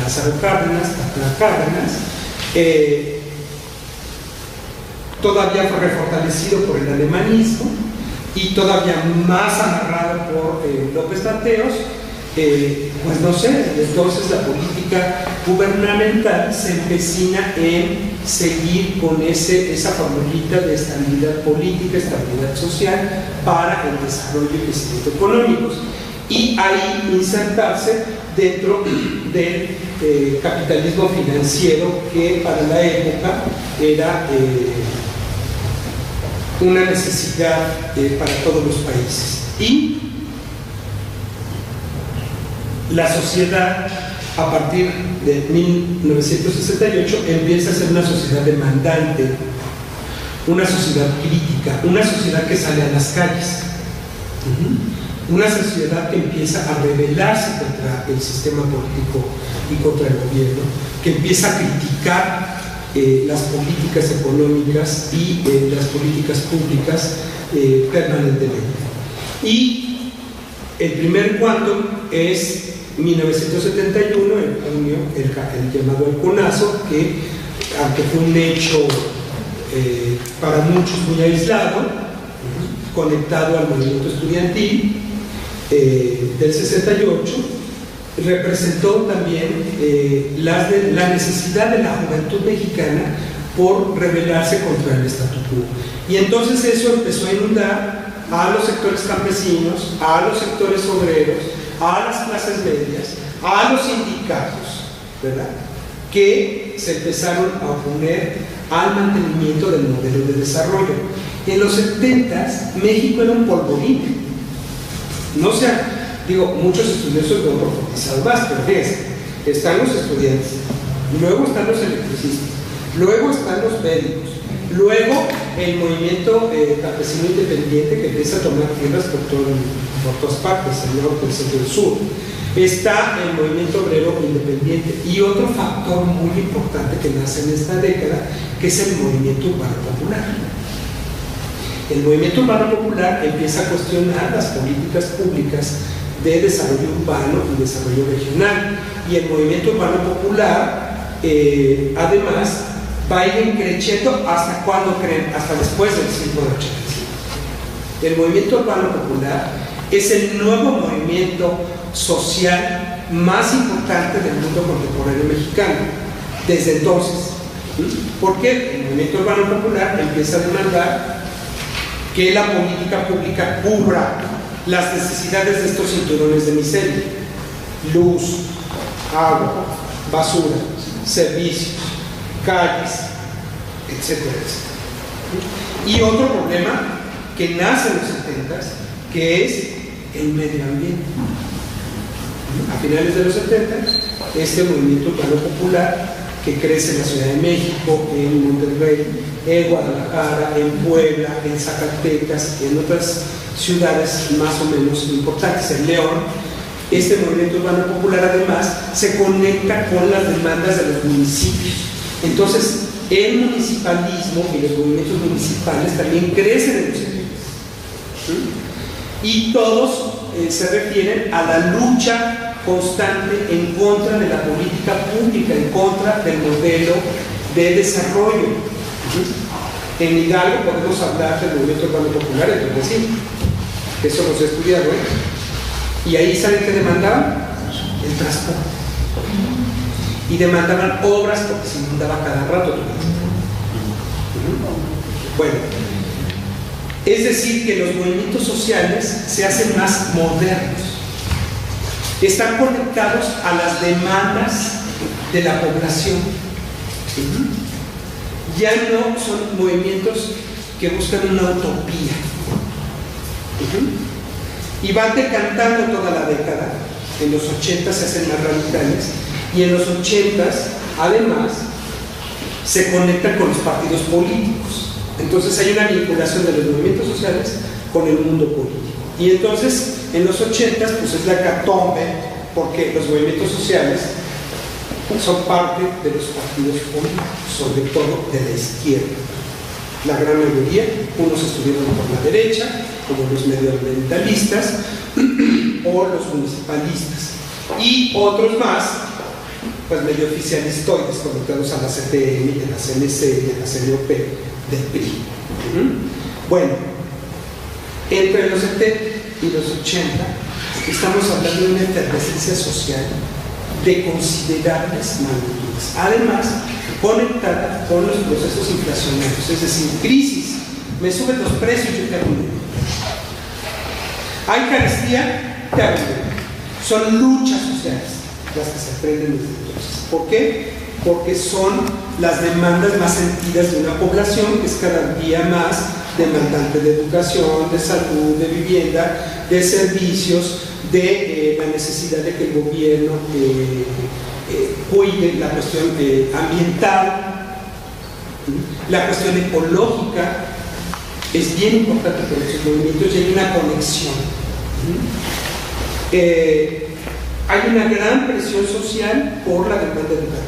Lázaro Cárdenas, Tancred Cárdenas, todavía fue refortalecido por el alemanismo y todavía más amarrado por López Mateos, pues no sé, entonces la política gubernamental se empecina en seguir con esa formulita de estabilidad política, estabilidad social para el desarrollo y crecimiento económicos, y ahí insertarse dentro del capitalismo financiero que para la época era una necesidad para todos los países. Y la sociedad, a partir de 1968, empieza a ser una sociedad demandante, una sociedad crítica, una sociedad que sale a las calles, una sociedad que empieza a rebelarse contra el sistema político y contra el gobierno, que empieza a criticar las políticas económicas y las políticas públicas permanentemente. Y el primer quantum es 1971, en junio, el llamado Halconazo, que aunque fue un hecho para muchos muy aislado, conectado al movimiento estudiantil del 68, representó también la necesidad de la juventud mexicana por rebelarse contra el statu quo. Y entonces eso empezó a inundar a los sectores campesinos, a los sectores obreros, a las clases medias, a los sindicatos, ¿verdad?, que se empezaron a oponer al mantenimiento del modelo de desarrollo. En los 70s, México era un polvorín. No sé, digo, muchos estudiosos lo han profundizado más, pero fíjense, están los estudiantes, luego están los electricistas, luego están los médicos, luego el movimiento campesino independiente que empieza a tomar tierras por todas partes, el norte, el centro y el sur. Está el movimiento obrero independiente y otro factor muy importante que nace en esta década, que es el movimiento urbano popular. El movimiento urbano popular empieza a cuestionar las políticas públicas de desarrollo urbano y desarrollo regional, y el movimiento urbano popular además va a ir creciendo. ¿Hasta cuándo creen? Hasta después del siglo del 85. El movimiento urbano popular es el nuevo movimiento social más importante del mundo contemporáneo mexicano desde entonces, porque el movimiento urbano popular empieza a demandar que la política pública cubra las necesidades de estos cinturones de miseria: luz, agua, basura, servicios, calles, etcétera, etcétera. Y otro problema que nace en los 70s, que es el medio ambiente. A finales de los 70, este movimiento urbano popular que crece en la Ciudad de México, en Monterrey, en Guadalajara, en Puebla, en Zacatecas, en otras ciudades más o menos importantes, en León, este movimiento urbano popular además se conecta con las demandas de los municipios. Entonces, el municipalismo y los movimientos municipales también crecen en los 70. Y todos se refieren a la lucha constante en contra de la política pública, en contra del modelo de desarrollo. En Hidalgo podemos hablar del movimiento urbano popular, entonces sí, eso nos he estudiado, y ahí ¿saben qué demandaban? El transporte. Y demandaban obras porque se inundaba cada rato. Bueno, es decir, que los movimientos sociales se hacen más modernos, están conectados a las demandas de la población. Ya no son movimientos que buscan una utopía. Y van decantando toda la década. En los 80 se hacen más radicales, y en los 80 además se conectan con los partidos políticos. Entonces hay una vinculación de los movimientos sociales con el mundo político. Y entonces en los 80 pues es la hecatombe, porque los movimientos sociales son parte de los partidos políticos, sobre todo de la izquierda. La gran mayoría, unos estuvieron por la derecha, como los medioambientalistas o los municipalistas, y otros más, pues medio oficialistoides, conectados a la CTM, a la CNC y a la CNOP del PRI. Bueno, entre los 70 y los 80 estamos hablando de una efervescencia social de considerables magnitudes, además conectada con los procesos inflacionarios, es decir, crisis, me suben los precios, yo te hago un dinero. Hay carestía, te hago un dinero. Son luchas sociales las que se aprenden desde entonces. ¿Por qué? Porque son las demandas más sentidas de una población que es cada día más demandante de educación, de salud, de vivienda, de servicios, de la necesidad de que el gobierno cuide la cuestión ambiental, La cuestión ecológica es bien importante por esos movimientos y hay una conexión. Hay una gran presión social por la demanda educativa.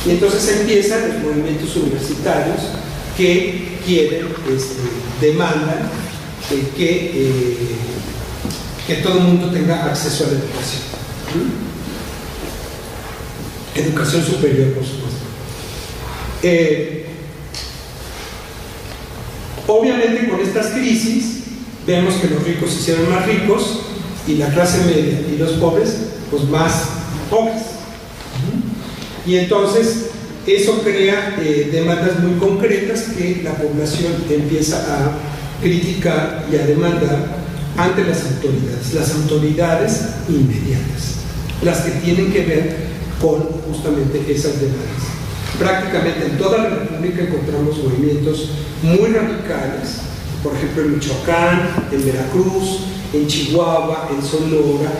Y entonces empiezan los movimientos universitarios que quieren, demandan que todo el mundo tenga acceso a la educación. Educación superior, por supuesto. Obviamente con estas crisis vemos que los ricos se hicieron más ricos y la clase media y los pobres pues más pobres. Y entonces eso crea demandas muy concretas que la población empieza a criticar y a demandar ante las autoridades inmediatas, las que tienen que ver con justamente esas demandas. Prácticamente en toda la República encontramos movimientos muy radicales, por ejemplo en Michoacán, en Veracruz, en Chihuahua, en Sonora,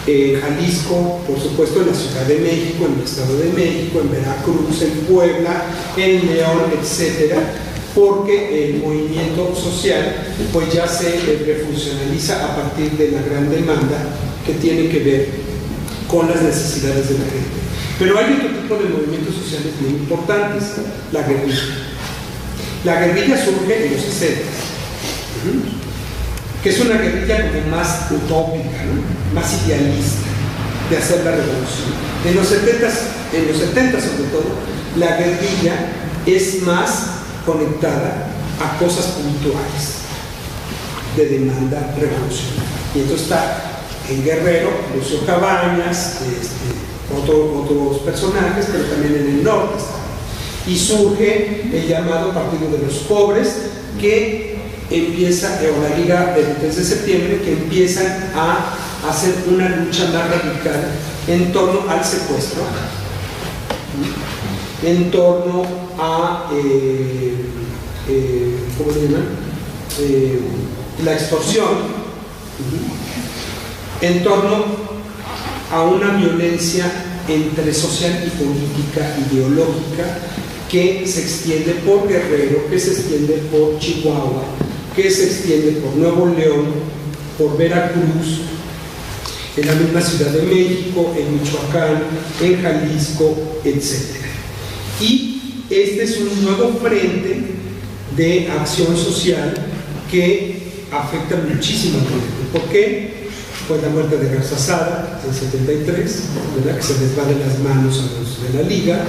en Jalisco, por supuesto en la Ciudad de México, en el Estado de México, en Veracruz, en Puebla, en León, etcétera, porque el movimiento social pues ya se refuncionaliza a partir de la gran demanda que tiene que ver con las necesidades de la gente. Pero hay otro tipo de movimientos sociales muy importantes, la guerrilla. La guerrilla surge en los 60, que es una guerrilla como más utópica, ¿no? Más idealista, de hacer la revolución. En los 70 sobre todo, la guerrilla es más conectada a cosas puntuales de demanda revolucionaria. Y entonces está en Guerrero, Lucio Cabañas, otros personajes, pero también en el norte está. Y surge el llamado Partido de los Pobres, que empieza, o la Liga del 3 de septiembre, que empiezan a hacer una lucha más radical en torno al secuestro, en torno a ¿cómo se llama? La extorsión, en torno a una violencia entre social y política ideológica que se extiende por Guerrero, que se extiende por Chihuahua, que se extiende por Nuevo León, por Veracruz, en la misma Ciudad de México, en Michoacán, en Jalisco, etc. Y este es un nuevo frente de acción social que afecta muchísimo al pueblo. ¿Por qué? Pues la muerte de Garza Sada en 73, ¿verdad? Que se les va de las manos a los de la Liga,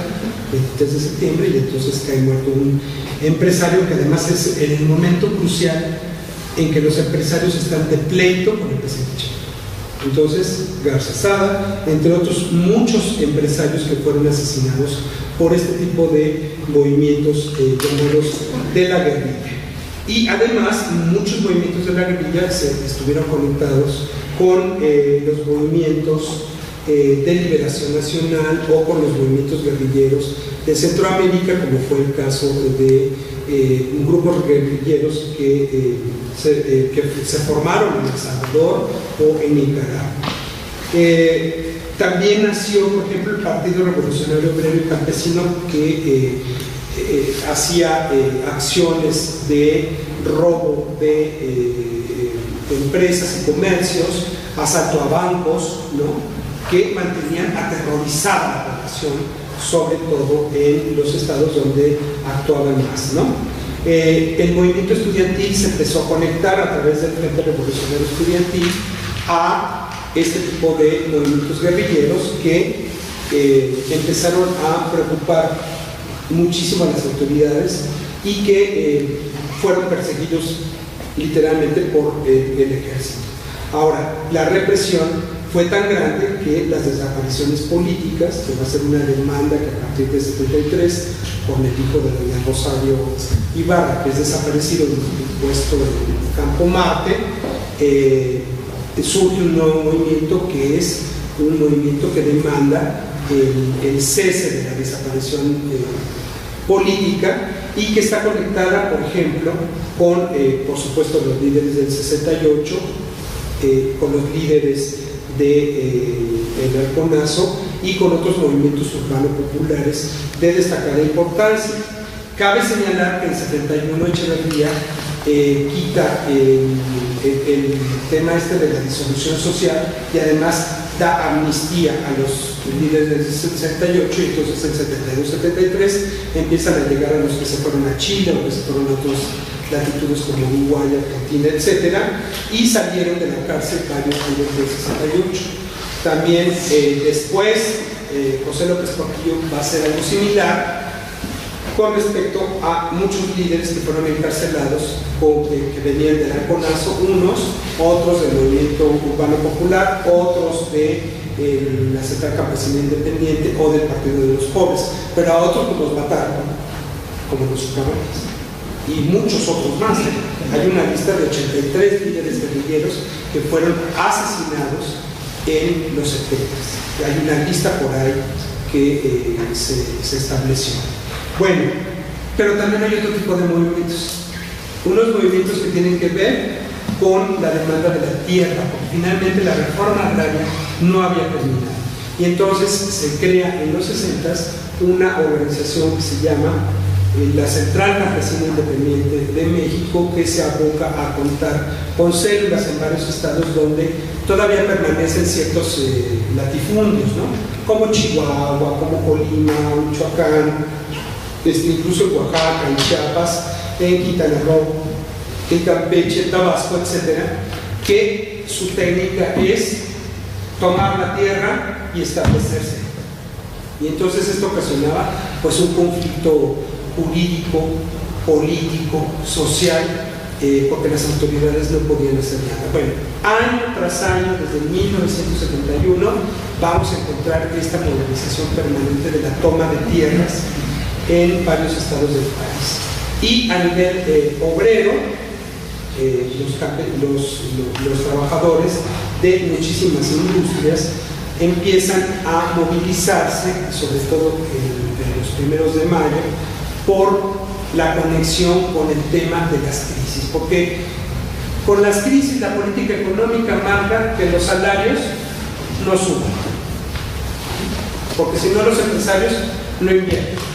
el 23 de septiembre, y entonces cae muerto un empresario que además es en el momento crucial en que los empresarios están de pleito con el presidente Chávez. Entonces, Garza Sada, entre otros muchos empresarios que fueron asesinados por este tipo de movimientos llamados de la guerrilla. Y además, muchos movimientos de la guerrilla estuvieron conectados con los movimientos de liberación nacional o con los movimientos guerrilleros de Centroamérica, como fue el caso de un grupo de guerrilleros que se formaron en El Salvador o en Nicaragua. También nació, por ejemplo, el Partido Revolucionario Obrero y Campesino, que hacía acciones de robo de empresas y comercios, asalto a bancos, ¿no? Que mantenían aterrorizada a la población, sobre todo en los estados donde actuaban más, ¿no? El movimiento estudiantil se empezó a conectar a través del Frente Revolucionario Estudiantil a este tipo de movimientos guerrilleros que empezaron a preocupar muchísimo a las autoridades y que fueron perseguidos literalmente por el ejército. Ahora, la represión fue tan grande que las desapariciones políticas, que va a ser una demanda que a partir de 73, con el hijo de doña Rosario Ibarra, que es desaparecido del puesto en Campo Marte, surge un nuevo movimiento que es un movimiento que demanda el cese de la desaparición política y que está conectada, por ejemplo, con, por supuesto, los líderes del 68, con los líderes del Halconazo y con otros movimientos urbanos populares de destacada importancia. Cabe señalar que en 71 Echeverría quita el tema de la disolución social y además da amnistía a los líderes del 68, y entonces en 72-73 empiezan a llegar a los que se fueron a Chile o que se fueron a otras latitudes como Uruguay, Argentina, etcétera, y salieron de la cárcel varios líderes del 68. También después José López Portillo va a hacer algo similar con respecto a muchos líderes que fueron encarcelados que venían del Arconazo, otros del Movimiento Urbano Popular, otros de la Central Campesina Independiente o del Partido de los Pobres, pero a otros los mataron, como los Caballos, y muchos otros más. Hay una lista de 83 líderes guerrilleros que fueron asesinados en los 70. Hay una lista por ahí que se estableció. Bueno, pero también hay otro tipo de movimientos. Unos movimientos que tienen que ver con la demanda de la tierra, porque finalmente la reforma agraria no había terminado. Y entonces se crea en los 60 una organización que se llama la Central Campesina Independiente de México, que se aboca a contar con células en varios estados donde todavía permanecen ciertos latifundios, ¿no? Como Chihuahua, como Colima, Michoacán, incluso en Oaxaca, en Chiapas, en Quintana Roo, en Campeche, Tabasco, etcétera, que su técnica es tomar la tierra y establecerse. Y entonces esto ocasionaba pues un conflicto jurídico, político, social, porque las autoridades no podían hacer nada. Bueno, año tras año, desde 1971, vamos a encontrar esta movilización permanente de la toma de tierras en varios estados del país. Y a nivel obrero, los trabajadores de muchísimas industrias empiezan a movilizarse, sobre todo en los primeros de mayo, por la conexión con el tema de las crisis, porque con las crisis la política económica marca que los salarios no suban, porque si no los empresarios no invierten.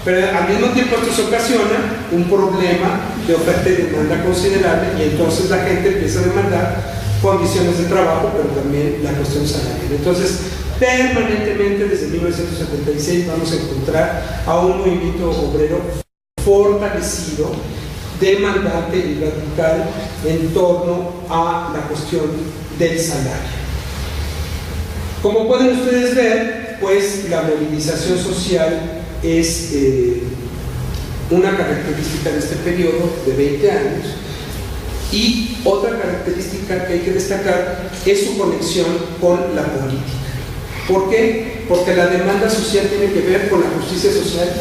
Pero al mismo tiempo esto se ocasiona un problema de oferta y demanda considerable, y entonces la gente empieza a demandar condiciones de trabajo, pero también la cuestión salarial. Entonces, permanentemente desde 1976 vamos a encontrar a un movimiento obrero fortalecido, demandante y radical en torno a la cuestión del salario. Como pueden ustedes ver, pues la movilización social es una característica de este periodo de 20 años, y otra característica que hay que destacar es su conexión con la política. ¿Por qué? Porque la demanda social tiene que ver con la justicia social,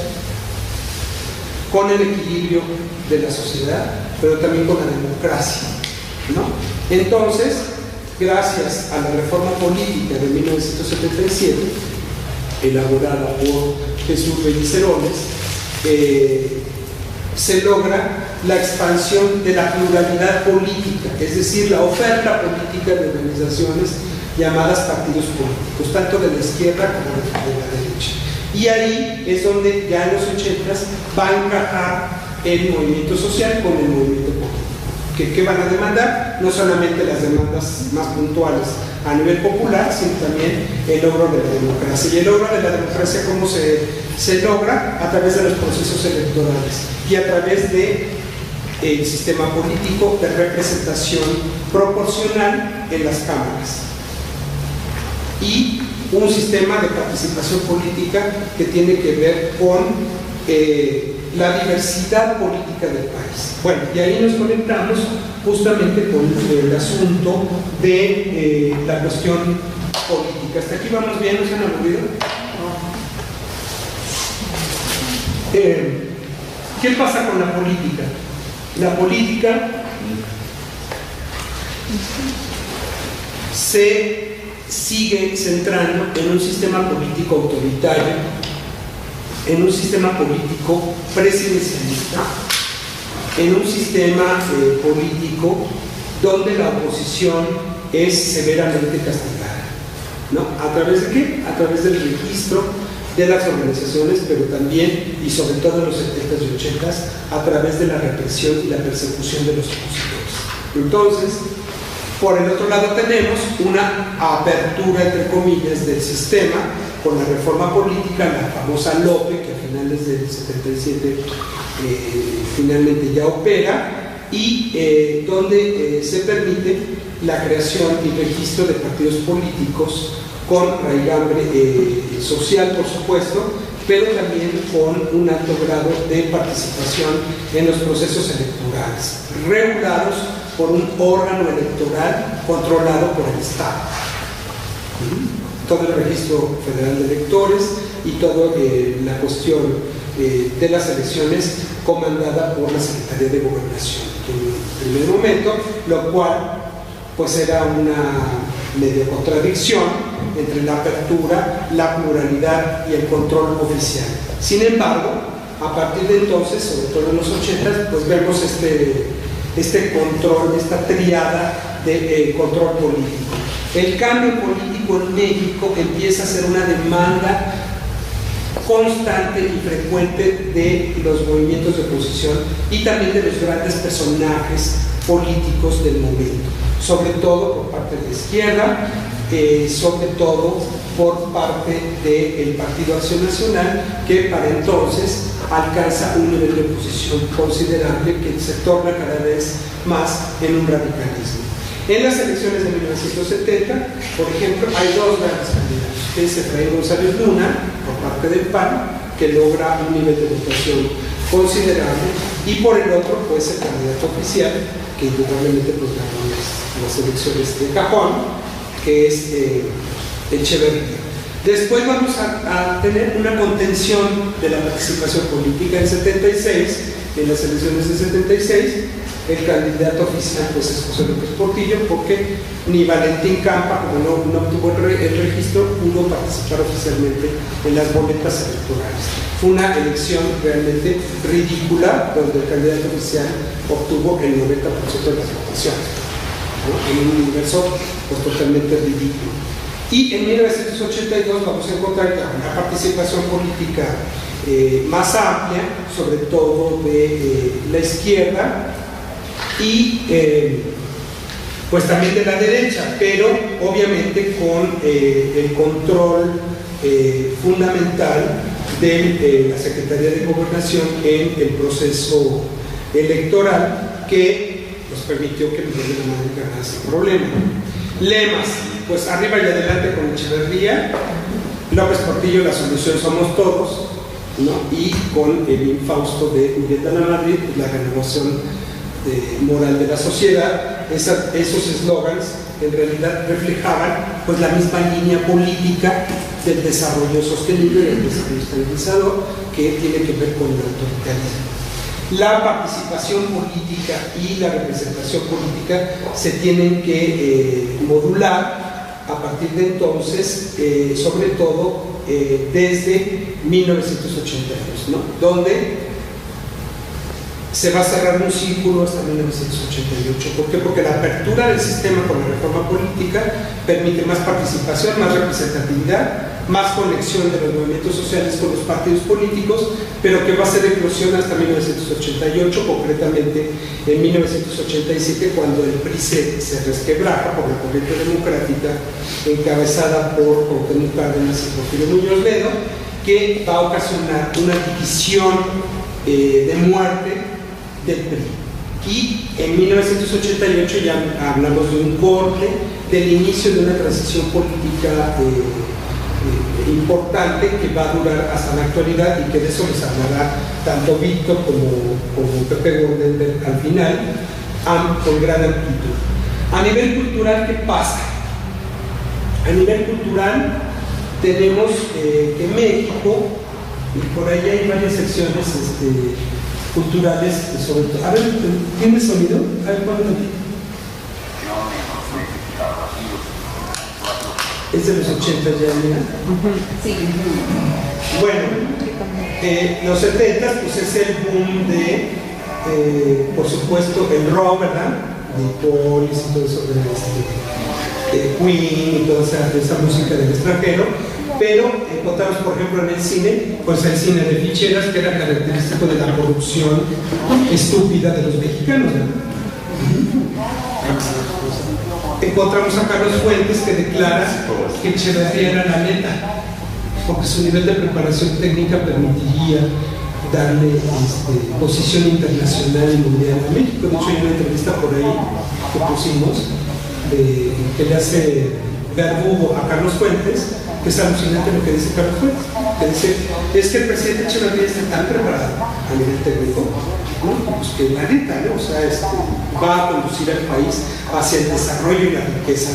con el equilibrio de la sociedad, pero también con la democracia, ¿no? Entonces, gracias a la reforma política de 1977, elaborada por Jesús Belicerones, se logra la expansión de la pluralidad política, es decir, la oferta política de organizaciones llamadas partidos políticos, tanto de la izquierda como de la derecha. Y ahí es donde ya en los 80s va a encajar el movimiento social con el movimiento político. ¿Qué van a demandar? No solamente las demandas más puntuales a nivel popular, sino también el logro de la democracia. Y el logro de la democracia, ¿cómo se logra? A través de los procesos electorales y a través del sistema político de representación proporcional en las cámaras, y un sistema de participación política que tiene que ver con la diversidad política del país. Bueno, y ahí nos conectamos justamente con el asunto de la cuestión política. ¿Hasta aquí vamos bien? ¿No se han aburrido? ¿Qué pasa con la política? La política se sigue centrando en un sistema político autoritario, en un sistema político presidencialista, en un sistema político donde la oposición es severamente castigada, ¿no? ¿A través de qué? A través del registro de las organizaciones, pero también y sobre todo en los 70s y 80s a través de la represión y la persecución de los opositores. Entonces, por el otro lado tenemos una apertura, entre comillas, del sistema con la reforma política, la famosa LOPE, que a finales del 77 finalmente ya opera, y donde se permite la creación y registro de partidos políticos con raigambre social, por supuesto, pero también con un alto grado de participación en los procesos electorales, regulados por un órgano electoral controlado por el Estado. Todo el registro federal de electores y toda la cuestión de las elecciones comandada por la Secretaría de Gobernación en primer momento, lo cual pues era una media contradicción entre la apertura, la pluralidad y el control oficial. Sin embargo, a partir de entonces, sobre todo en los 80, pues vemos este control, esta triada de control político. El cambio político en México empieza a ser una demanda constante y frecuente de los movimientos de oposición y también de los grandes personajes políticos del momento, sobre todo por parte de la izquierda, sobre todo por parte del Partido Acción Nacional, que para entonces alcanza un nivel de oposición considerable que se torna cada vez más en un radicalismo. En las elecciones de 1970, por ejemplo, hay dos grandes candidatos, que es Efraín González Luna, por parte del PAN, que logra un nivel de votación considerable, y por el otro, pues el candidato oficial, que indudablemente pues ganó las elecciones de cajón, que es Echeverría. Después vamos a tener una contención de la participación política en 76, en las elecciones de 76. El candidato oficial pues es José López Portillo, porque ni Valentín Campa, como no obtuvo el registro, pudo participar oficialmente en las boletas electorales. Fue una elección realmente ridícula, donde el candidato oficial obtuvo el 90% de las votaciones, ¿no? En un universo pues totalmente ridículo. Y en 1982 vamos a encontrar una participación política más amplia, sobre todo de la izquierda y pues también de la derecha, pero obviamente con el control fundamental de la Secretaría de Gobernación en el proceso electoral, que nos permitió que Miguel de la Madrid ganara sin problema. Lemas, pues arriba y adelante con Echeverría, López Portillo, la solución somos todos, ¿no? Y con el infausto de Miguel de la Madrid, pues, la renovación moral de la sociedad. Esos eslogans en realidad reflejaban pues la misma línea política del desarrollo sostenible y el desarrollo estabilizador, que tiene que ver con el autoritarismo. La participación política y la representación política se tienen que modular a partir de entonces, sobre todo desde 1982, ¿no? Donde se va a cerrar un círculo hasta 1988. ¿Por qué? Porque la apertura del sistema con la reforma política permite más participación, más representatividad, más conexión de los movimientos sociales con los partidos políticos, pero que va a ser eclosión hasta 1988, concretamente en 1987, cuando el PRI se resquebraja por la corriente democrática encabezada por Cuauhtémoc Cárdenas y Porfirio Muñoz Ledo, que va a ocasionar una división de muerte del PRI. Y en 1988 ya hablamos de un corte, del inicio de una transición política importante, que va a durar hasta la actualidad, y que de eso les hablará tanto Víctor como Pepe Gordenberg al final, con gran amplitud. A nivel cultural, ¿qué pasa? A nivel cultural tenemos que México, y por ahí hay varias secciones culturales, sobre todo. A ver, ¿tiene sonido? A ver, ¿cuándo? Es de los 80 ya, mira. Sí. Bueno, los 70 pues es el boom de, por supuesto, el rock, ¿verdad? De Police y todo eso, de Queen y toda esa música del extranjero. pero encontramos, por ejemplo, en el cine, pues el cine de ficheras, que era característico de la corrupción estúpida de los mexicanos, ¿no? Encontramos a Carlos Fuentes, que declara que Echeverría era la neta, porque su nivel de preparación técnica permitiría darle posición internacional y mundial a México. De hecho, hay una entrevista por ahí que pusimos que le hace verbo a Carlos Fuentes, que es alucinante lo que dice Carlos Fuentes, que dice, es que el presidente Echeverría está tan preparado a nivel técnico, ¿no? Pues que la neta, ¿no? O sea, va a conducir al país hacia el desarrollo y la riqueza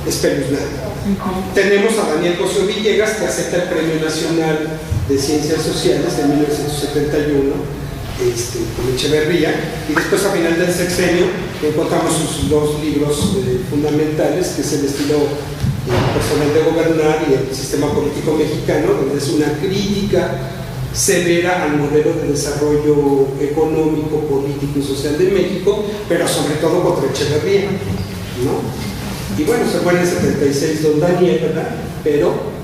espeluznante. Tenemos a Daniel José Villegas, que acepta el Premio Nacional de Ciencias Sociales de 1971 con Echeverría, y después a final del sexenio encontramos sus dos libros fundamentales, que es El estilo personal de gobernar y El sistema político mexicano, donde es una crítica severa al modelo de desarrollo económico, político y social de México, pero sobre todo contra Echeverría, ¿no? Y bueno, se fue en el 76 don Daniel, ¿verdad? Pero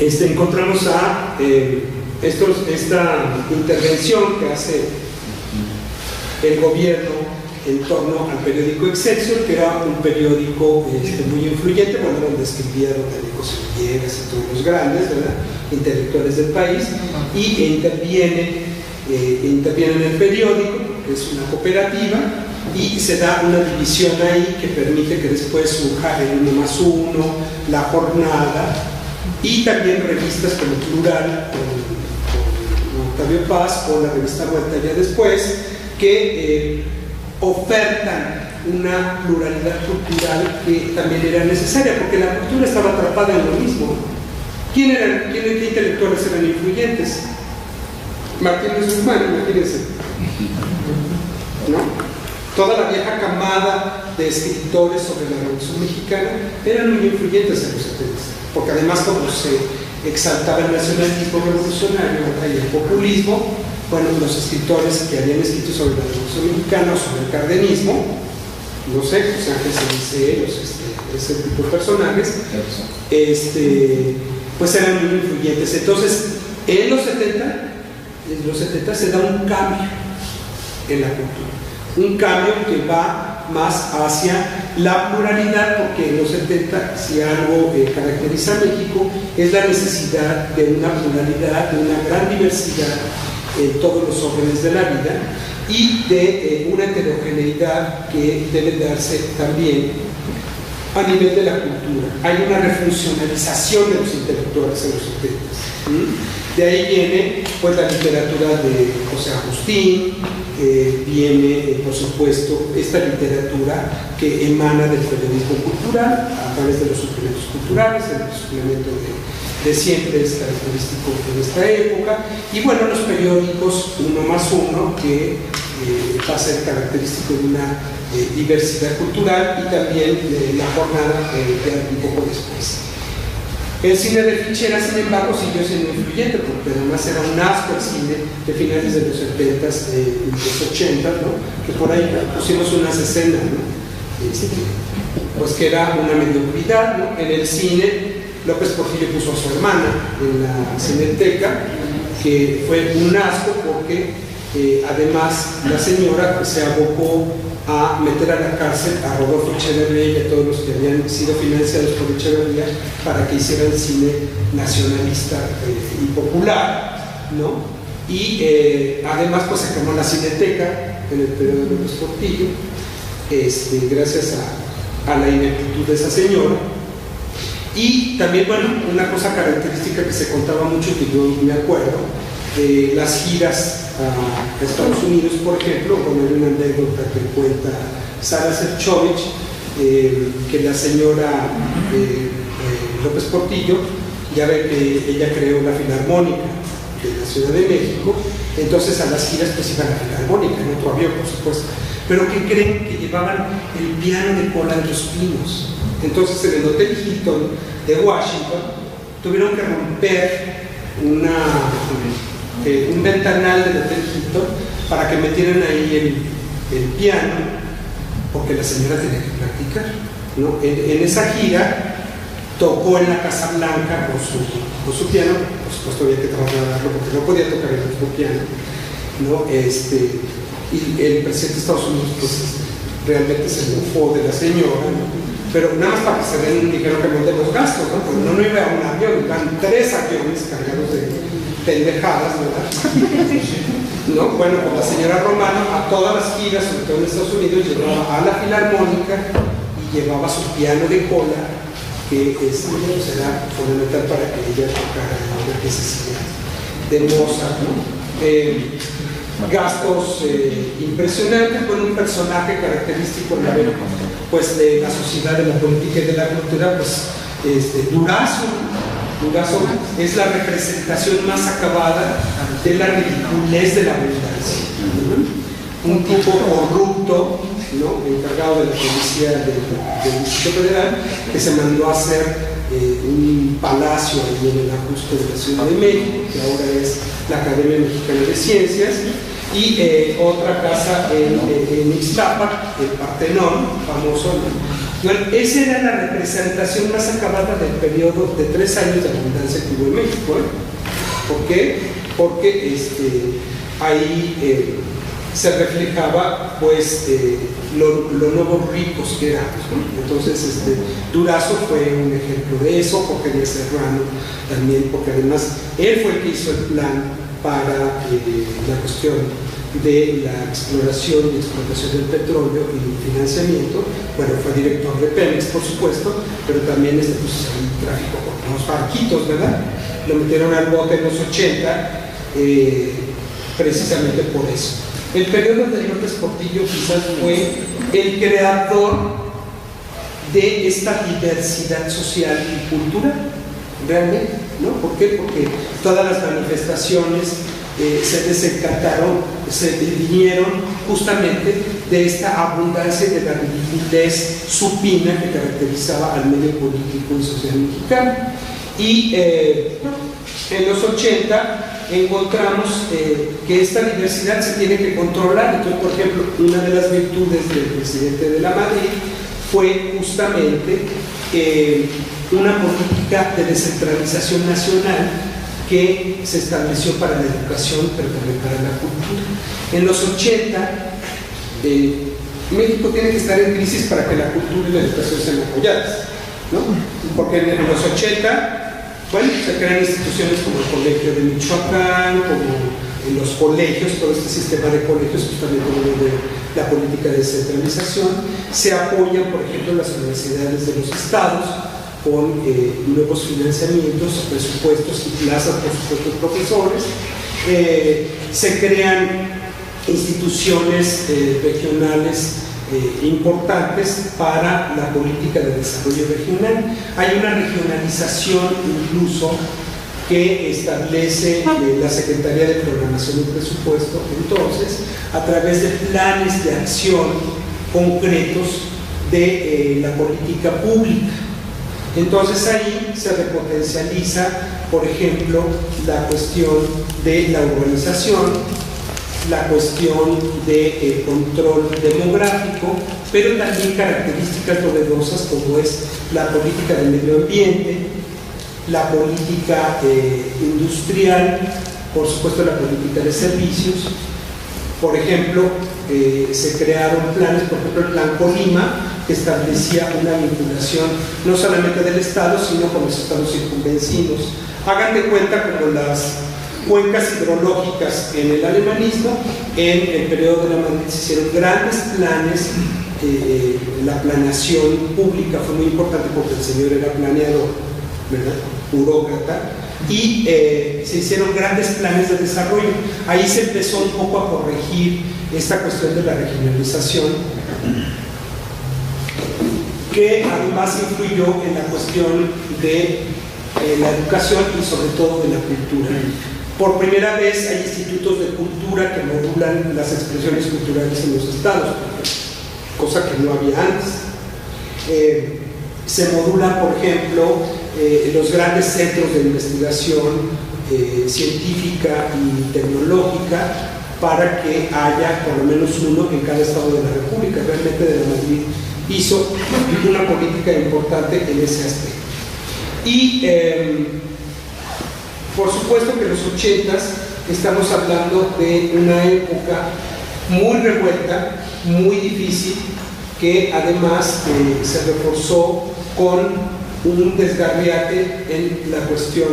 encontramos a esta intervención que hace el gobierno en torno al periódico Excelsior, que era un periódico muy influyente, bueno, donde escribieron Daniel José Villegas y todos los grandes, ¿verdad?, intelectuales del país, y interviene en el periódico, que es una cooperativa, y se da una división ahí que permite que después surja el 1+1, La Jornada, y también revistas como Plural, con Octavio Paz, o la revista Vuelta ya después, que ofertan una pluralidad cultural que también era necesaria, porque la cultura estaba atrapada en lo mismo. ¿Qué intelectuales eran influyentes? Martínez Guzmán, imagínense, ¿no? Toda la vieja camada de escritores sobre la Revolución Mexicana eran muy influyentes en los 70, porque además, como se exaltaba el nacionalismo revolucionario y el populismo, bueno, los escritores que habían escrito sobre la Revolución Mexicana o sobre el cardenismo, no sé, José Ángel Ceniceros, ese tipo de personajes, pues eran muy influyentes. Entonces, en los 70 se da un cambio en la cultura, un cambio que va más hacia la pluralidad, porque en los 70, si algo caracteriza a México, es la necesidad de una pluralidad, de una gran diversidad en todos los órdenes de la vida, y de una heterogeneidad que debe darse también a nivel de la cultura. Hay una refuncionalización de los intelectuales en los 70. De ahí viene pues la literatura de José Agustín, viene por supuesto esta literatura que emana del periodismo cultural a través de los suplementos culturales, el suplemento de siempre es característico de esta época, y bueno, los periódicos 1+1, que va a ser característico de una diversidad cultural, y también La Jornada un poco después. El cine de ficheras, sin embargo, siguió siendo influyente, porque además era un asco el cine de finales de los 70s y los 80s, ¿no? Que por ahí pusimos unas escenas, ¿no? Pues que era una mediocridad, ¿no? En el cine, López Portillo puso a su hermana en la Cineteca, que fue un asco porque además la señora pues, se abocó a meter a la cárcel a Rodolfo Echeverría y a todos los que habían sido financiados por Echeverría para que hicieran cine nacionalista y popular, ¿no? Y además pues se quemó la Cineteca en el periodo de López Portillo, gracias a la ineptitud de esa señora. Y también, bueno, una cosa característica que se contaba mucho, que yo me acuerdo, las giras a Estados Unidos, por ejemplo, con una anécdota que cuenta Sara Serchovich, que la señora López Portillo, ya ve que ella creó la Filarmónica de la Ciudad de México, entonces a las giras pues iban a la Filarmónica, en otro avión, por supuesto, pero que creen que llevaban el piano de cola en los pinos. Entonces en el Hotel Hilton de Washington tuvieron que romper un ventanal del Hotel Hilton para que metieran ahí el piano, porque la señora tenía que practicar, ¿no? En esa gira tocó en la Casa Blanca con su piano, por supuesto había que trasladarlo porque no podía tocar el mismo piano, ¿no? Y el presidente de Estados Unidos pues, realmente se mofó de la señora, ¿no? Pero nada más para que se den, dijeron que no de los gastos, ¿no? Porque no iba a un avión, iban 3 aviones cargados de pendejadas, ¿verdad? ¿No? Bueno, pues la señora Romano a todas las giras, sobre todo en Estados Unidos, llevaba a la filarmónica y llevaba su piano de cola, que pues era fundamental para que ella tocara una pieza de Mozart, ¿no? Gastos impresionantes, con un personaje característico pues, de la sociedad, de la política y de la cultura, pues Durazo. Durazo es la representación más acabada de la ridiculez de la abundancia. Un tipo corrupto, ¿no? Encargado de la policía del Distrito Federal, que se mandó a hacer un palacio ahí en el Ajusco de la Ciudad de México, que ahora es la Academia Mexicana de Ciencias, y otra casa en Ixtapa, el Partenón, famoso. Bueno, esa era la representación más acabada del periodo de 3 años de abundancia que hubo en México. ¿Por qué? Porque ahí se reflejaba pues lo nuevos ricos que éramos, ¿no? Entonces Durazo fue un ejemplo de eso, Jorge Díaz Serrano también, porque además él fue el que hizo el plan para la cuestión de la exploración y explotación del petróleo y el financiamiento. Bueno, fue director de Pemex, por supuesto, pero también pues, ahí tráfico con los barquitos, ¿verdad? Lo metieron al bote en los 80 precisamente por eso. El periodo anterior de Portillo quizás fue el creador de esta diversidad social y cultural, realmente, ¿no? ¿Por qué? Porque todas las manifestaciones se desencataron, se vinieron justamente de esta abundancia y de la ridiculez supina que caracterizaba al medio político y social mexicano. Y en los 80 encontramos que esta diversidad se tiene que controlar. Entonces, por ejemplo, una de las virtudes del presidente de la Madrid fue justamente una política de descentralización nacional que se estableció para la educación, pero también para la cultura. En los 80, México tiene que estar en crisis para que la cultura y la educación sean apoyadas, ¿no? Porque en los 80, bueno, se crean instituciones como el Colegio de Michoacán, como en los colegios, todo este sistema de colegios justamente de la política de descentralización. Se apoyan, por ejemplo, las universidades de los estados con nuevos financiamientos, presupuestos y plazas, por supuesto, profesores. Se crean instituciones regionales importantes para la política de desarrollo regional. Hay una regionalización incluso que establece la Secretaría de Programación y Presupuesto, entonces, a través de planes de acción concretos de la política pública. Entonces ahí se repotencializa, por ejemplo, la cuestión de la urbanización, la cuestión de control demográfico, pero también características novedosas como es la política del medio ambiente, la política industrial, por supuesto la política de servicios. Por ejemplo, se crearon planes, por ejemplo el Plan Colima, que establecía una vinculación no solamente del Estado, sino con los estados circunvecinos. Hagan de cuenta como las cuencas hidrológicas en el alemanismo. En el periodo de la Madrid se hicieron grandes planes, la planeación pública fue muy importante porque el señor era planeador, ¿verdad? Burócrata, y se hicieron grandes planes de desarrollo. Ahí se empezó un poco a corregir esta cuestión de la regionalización, que además influyó en la cuestión de la educación y sobre todo de la cultura. Por primera vez hay institutos de cultura que modulan las expresiones culturales en los estados, cosa que no había antes. Se modulan, por ejemplo, los grandes centros de investigación científica y tecnológica para que haya por lo menos uno en cada estado de la República. Realmente de la Madrid hizo una política importante en ese aspecto. Y por supuesto que los 80s estamos hablando de una época muy revuelta, muy difícil, que además se reforzó con un desgarriate en la cuestión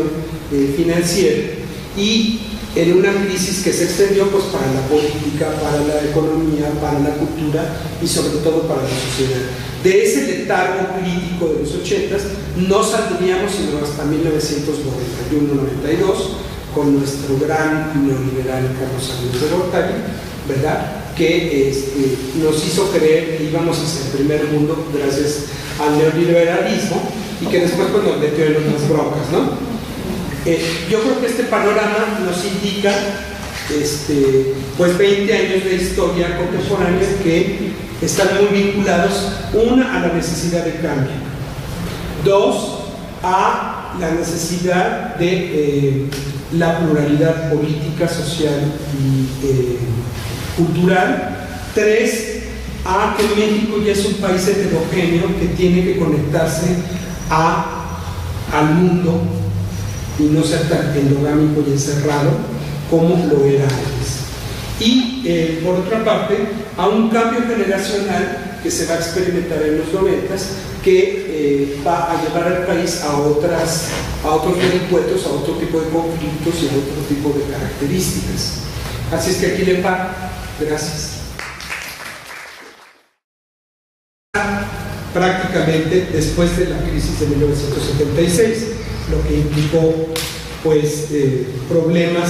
financiera y en una crisis que se extendió pues para la política, para la economía, para la cultura y sobre todo para la sociedad. De ese letargo político de los 80s no saldríamos sino hasta 1991-92 con nuestro gran neoliberal Carlos Salinas de Gortari, ¿verdad? Que nos hizo creer que íbamos hacia el primer mundo gracias al neoliberalismo y que después pues, nos metió en otras broncas, ¿no? Yo creo que este panorama nos indica pues 20 años de historia contemporánea que están muy vinculados, una, a la necesidad de cambio, dos, a la necesidad de la pluralidad política, social y cultural, tres, a que México ya es un país heterogéneo que tiene que conectarse al mundo y no ser tan endogámico y encerrado como lo era antes. Y por otra parte, a un cambio generacional que se va a experimentar en los 90s, que va a llevar al país a otros vericuetos, a otro tipo de conflictos y a otro tipo de características. Así es que aquí le va. Gracias. Prácticamente después de la crisis de 1976, lo que implicó pues problemas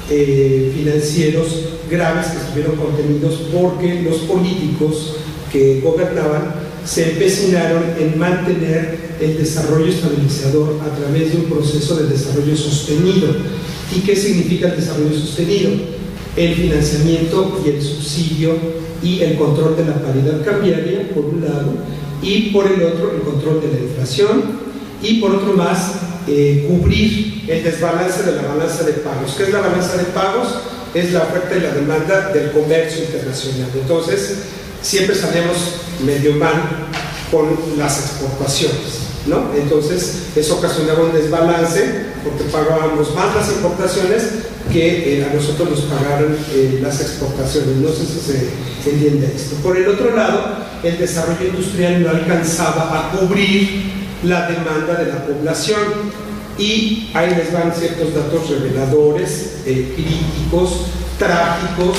financieros graves que estuvieron contenidos porque los políticos que gobernaban se empecinaron en mantener el desarrollo estabilizador a través de un proceso de desarrollo sostenido. ¿Y qué significa el desarrollo sostenido? El financiamiento y el subsidio y el control de la paridad cambiaria, por un lado, y por el otro, el control de la inflación, y por otro más, cubrir el desbalance de la balanza de pagos. ¿Qué es la balanza de pagos? Es la oferta y la demanda del comercio internacional. Entonces, siempre salíamos medio mal con las exportaciones, ¿no? Entonces, eso ocasionaba un desbalance porque pagábamos más las importaciones que a nosotros nos pagaron las exportaciones. No sé si se entiende esto. Por el otro lado, el desarrollo industrial no alcanzaba a cubrir la demanda de la población y ahí les van ciertos datos reveladores, críticos, trágicos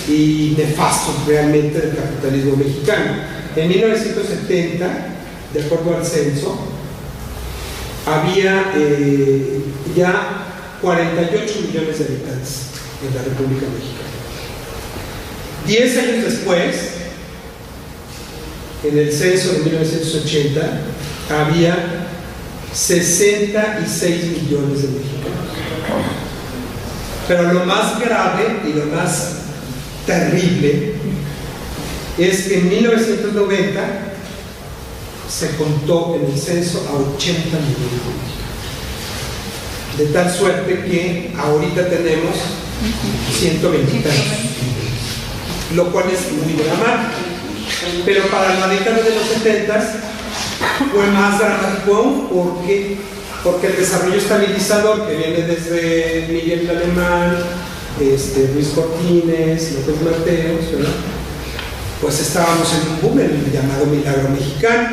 y nefastos realmente del capitalismo mexicano. En 1970, de acuerdo al censo, había ya 48 millones de habitantes en la República Mexicana. 10 años después, en el censo de 1980, había 66 millones de mexicanos. Pero lo más grave y lo más terrible es que en 1990 se contó en el censo a 80 millones de mexicanos. De tal suerte que ahorita tenemos 120 millones, lo cual es muy dramático. Pero para la década de los 70s fue más dramático porque el desarrollo estabilizador que viene desde Miguel Alemán, Luis Cortines, López Mateos, ¿verdad? Pues estábamos en un boom, el llamado milagro mexicano,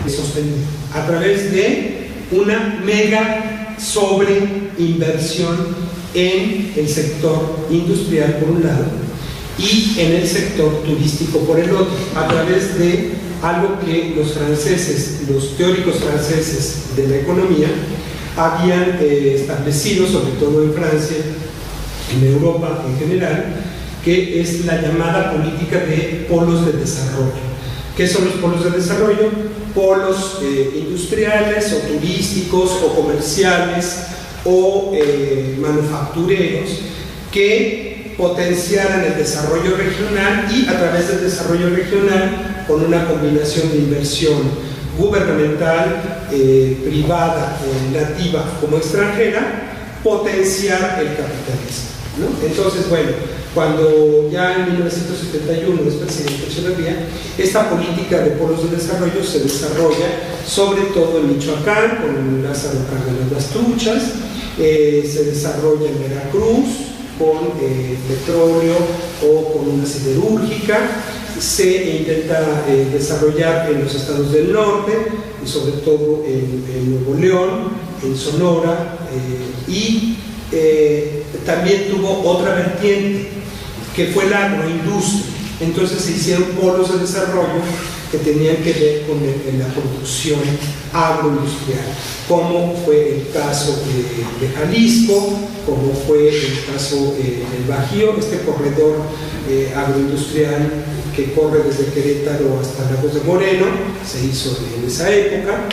sostenido a través de una mega sobreinversión en el sector industrial por un lado y en el sector turístico por el otro, a través de algo que los franceses, los teóricos franceses de la economía habían establecido, sobre todo en Francia, en Europa en general, que es la llamada política de polos de desarrollo. ¿Qué son los polos de desarrollo? Polos industriales o turísticos o comerciales o manufactureros que potenciaran el desarrollo regional y a través del desarrollo regional, con una combinación de inversión gubernamental, privada, nativa como extranjera, potenciar el capitalismo. ¿no? Entonces, bueno, cuando ya en 1971 es presidente Echeverría, esta política de polos de desarrollo se desarrolla sobre todo en Michoacán, con Lázaro Cárdenas Las Truchas, se desarrolla en Veracruz, con petróleo o con una siderúrgica, se intenta desarrollar en los estados del norte, y sobre todo en Nuevo León, en Sonora, y también tuvo otra vertiente, que fue la agroindustria. Entonces se hicieron polos de desarrollo que tenían que ver con la producción agroindustrial, como fue el caso de Jalisco, como fue el caso del Bajío, este corredor agroindustrial que corre desde Querétaro hasta Lagos de Moreno, se hizo en esa época.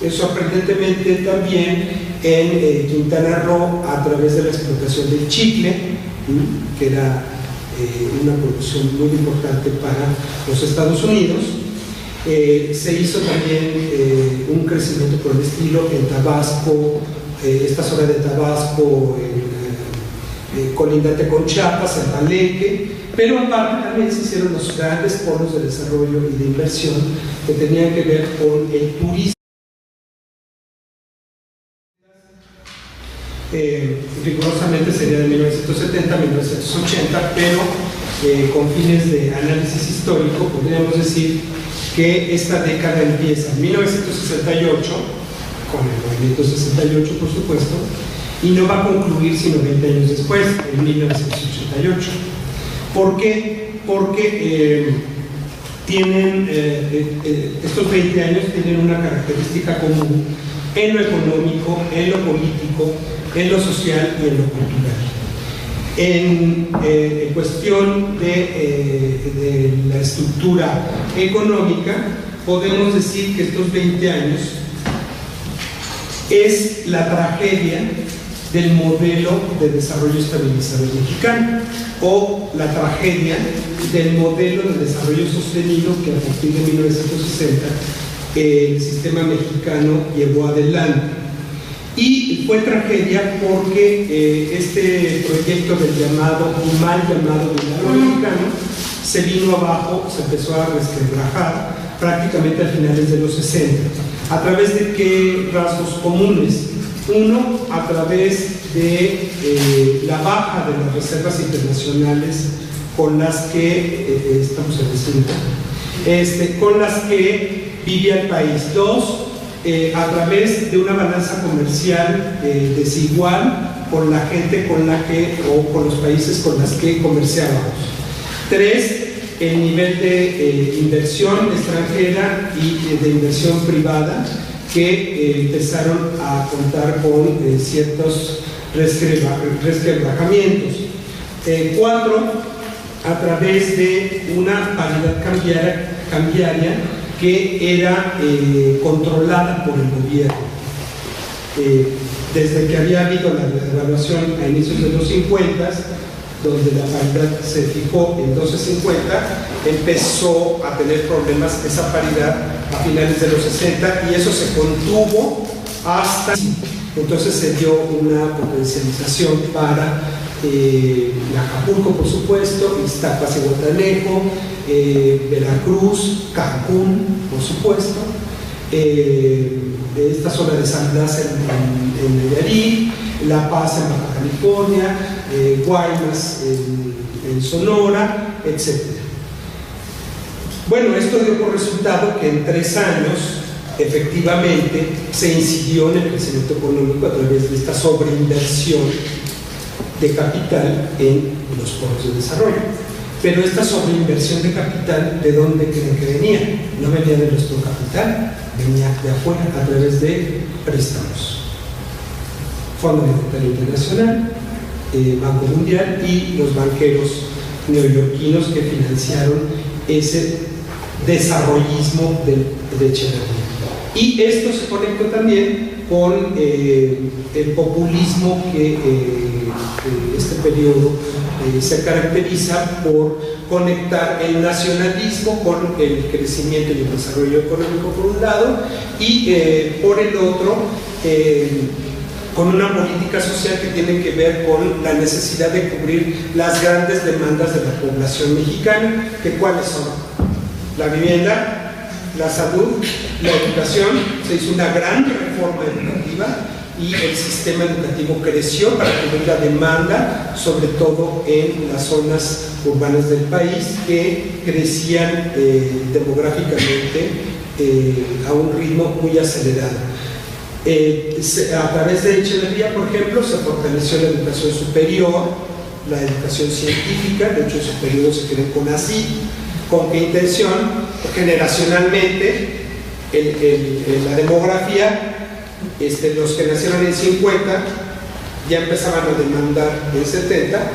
Sorprendentemente también en Quintana Roo, a través de la explotación del chicle, que era una producción muy importante para los Estados Unidos. Se hizo también un crecimiento por el estilo en Tabasco, esta zona de Tabasco, colindante con Chiapas, en Palenque, pero aparte también se hicieron los grandes polos de desarrollo y de inversión que tenían que ver con el turismo. Rigurosamente sería de 1970 a 1980, pero con fines de análisis histórico podríamos decir que esta década empieza en 1968, con el movimiento 68 por supuesto, y no va a concluir sino 20 años después, en 1988. ¿Por qué? Porque tienen, estos 20 años tienen una característica común en lo económico, en lo político, en lo social y en lo cultural. En cuestión de la estructura económica, podemos decir que estos 20 años es la tragedia del modelo de desarrollo estabilizador mexicano, o la tragedia del modelo de desarrollo sostenido que a partir de 1960 el sistema mexicano llevó adelante. Y fue tragedia porque este proyecto del mal llamado milagro mexicano se vino abajo, se empezó a resquebrajar prácticamente a finales de los 60. ¿A través de qué rasgos comunes? Uno, a través de la baja de las reservas internacionales con las que estamos en el con las que vivía el país. Dos, a través de una balanza comercial desigual con la gente con la que, o con los países con los que comerciábamos. Tres, el nivel de inversión extranjera y de inversión privada que empezaron a contar con ciertos resquebrajamientos. Cuatro, a través de una paridad cambiaria que era controlada por el gobierno. Desde que había habido la devaluación a inicios de los 50, donde la paridad se fijó en 12.50, empezó a tener problemas esa paridad a finales de los 60 y eso se contuvo hasta... Entonces se dio una potencialización para Acapulco, por supuesto, Iztapas y Guatanejo, Veracruz, Cancún, por supuesto, esta zona de San Blas en Nayarit, La Paz en Baja California, Guaymas en Sonora, etc. Bueno, esto dio por resultado que en 3 años efectivamente se incidió en el crecimiento económico a través de esta sobreinversión de capital en los polos de desarrollo. Pero esta sobreinversión de capital, ¿de dónde creen que venía? No venía de nuestro capital, venía de afuera a través de préstamos. Fondo Monetario Internacional, Banco Mundial y los banqueros neoyorquinos que financiaron ese desarrollismo de Echeverría. Y esto se conectó también con el populismo que este periodo se caracteriza por conectar el nacionalismo con el crecimiento y el desarrollo económico por un lado y por el otro con una política social que tiene que ver con la necesidad de cubrir las grandes demandas de la población mexicana, que cuáles son: la vivienda, la salud, la educación. Se hizo una gran reforma educativa y el sistema educativo creció para cubrir la demanda, sobre todo en las zonas urbanas del país, que crecían demográficamente a un ritmo muy acelerado. A través de Echeverría, por ejemplo, se fortaleció la educación superior, la educación científica. De hecho, en su periodo se creó con CONACYT. ¿Con qué intención? Generacionalmente, la demografía, los que nacieron en 50 ya empezaban a demandar en 70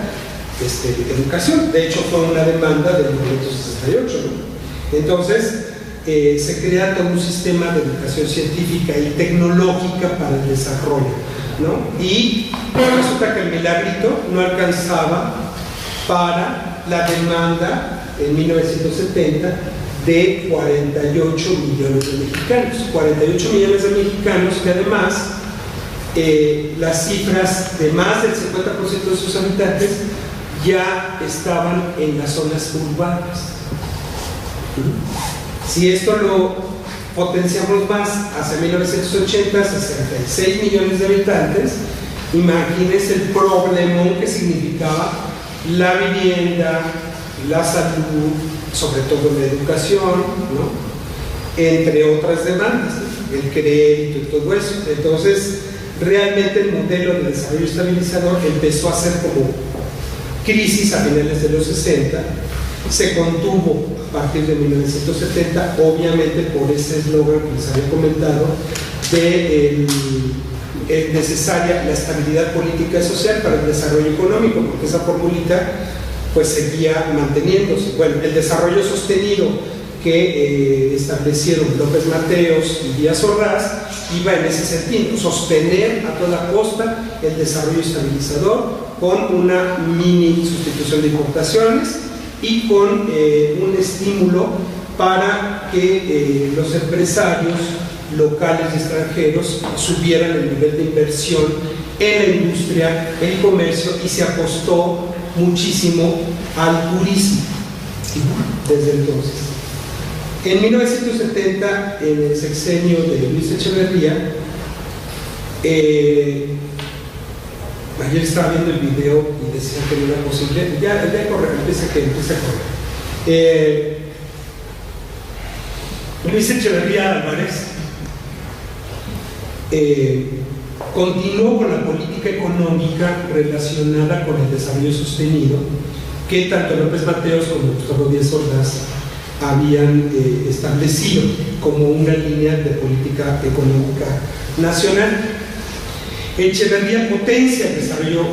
educación. De hecho, fue una demanda del 1968, ¿no? Entonces, se crea todo un sistema de educación científica y tecnológica para el desarrollo, ¿no? Y resulta que el milagrito no alcanzaba para la demanda en 1970 de 48 millones de mexicanos. 48 millones de mexicanos que además las cifras de más del 50% de sus habitantes ya estaban en las zonas urbanas. Si esto lo potenciamos más hacia 1980, 66 millones de habitantes, imagínense el problemón que significaba la vivienda, la salud, sobre todo la educación, ¿no? Entre otras demandas, ¿no? El crédito y todo eso. Entonces, realmente el modelo de desarrollo estabilizador empezó a ser como crisis a finales de los 60, se contuvo a partir de 1970, obviamente por ese eslogan que les había comentado, de necesaria la estabilidad política y social para el desarrollo económico, porque esa formulita pues seguía manteniéndose. Bueno, el desarrollo sostenido que establecieron López Mateos y Díaz Ordaz iba en ese sentido: sostener a toda costa el desarrollo estabilizador con una mini sustitución de importaciones y con un estímulo para que los empresarios locales y extranjeros subieran el nivel de inversión en la industria, el comercio, y se apostó muchísimo al turismo desde entonces. En 1970, en el sexenio de Luis Echeverría, ayer estaba viendo el video y decían que no era posible, ya corre, empieza a correr. Luis Echeverría Álvarez continuó con la política económica relacionada con el desarrollo sostenido que tanto López Mateos como Gustavo Díaz Ordaz habían establecido como una línea de política económica nacional. Echeverría potencia el desarrollo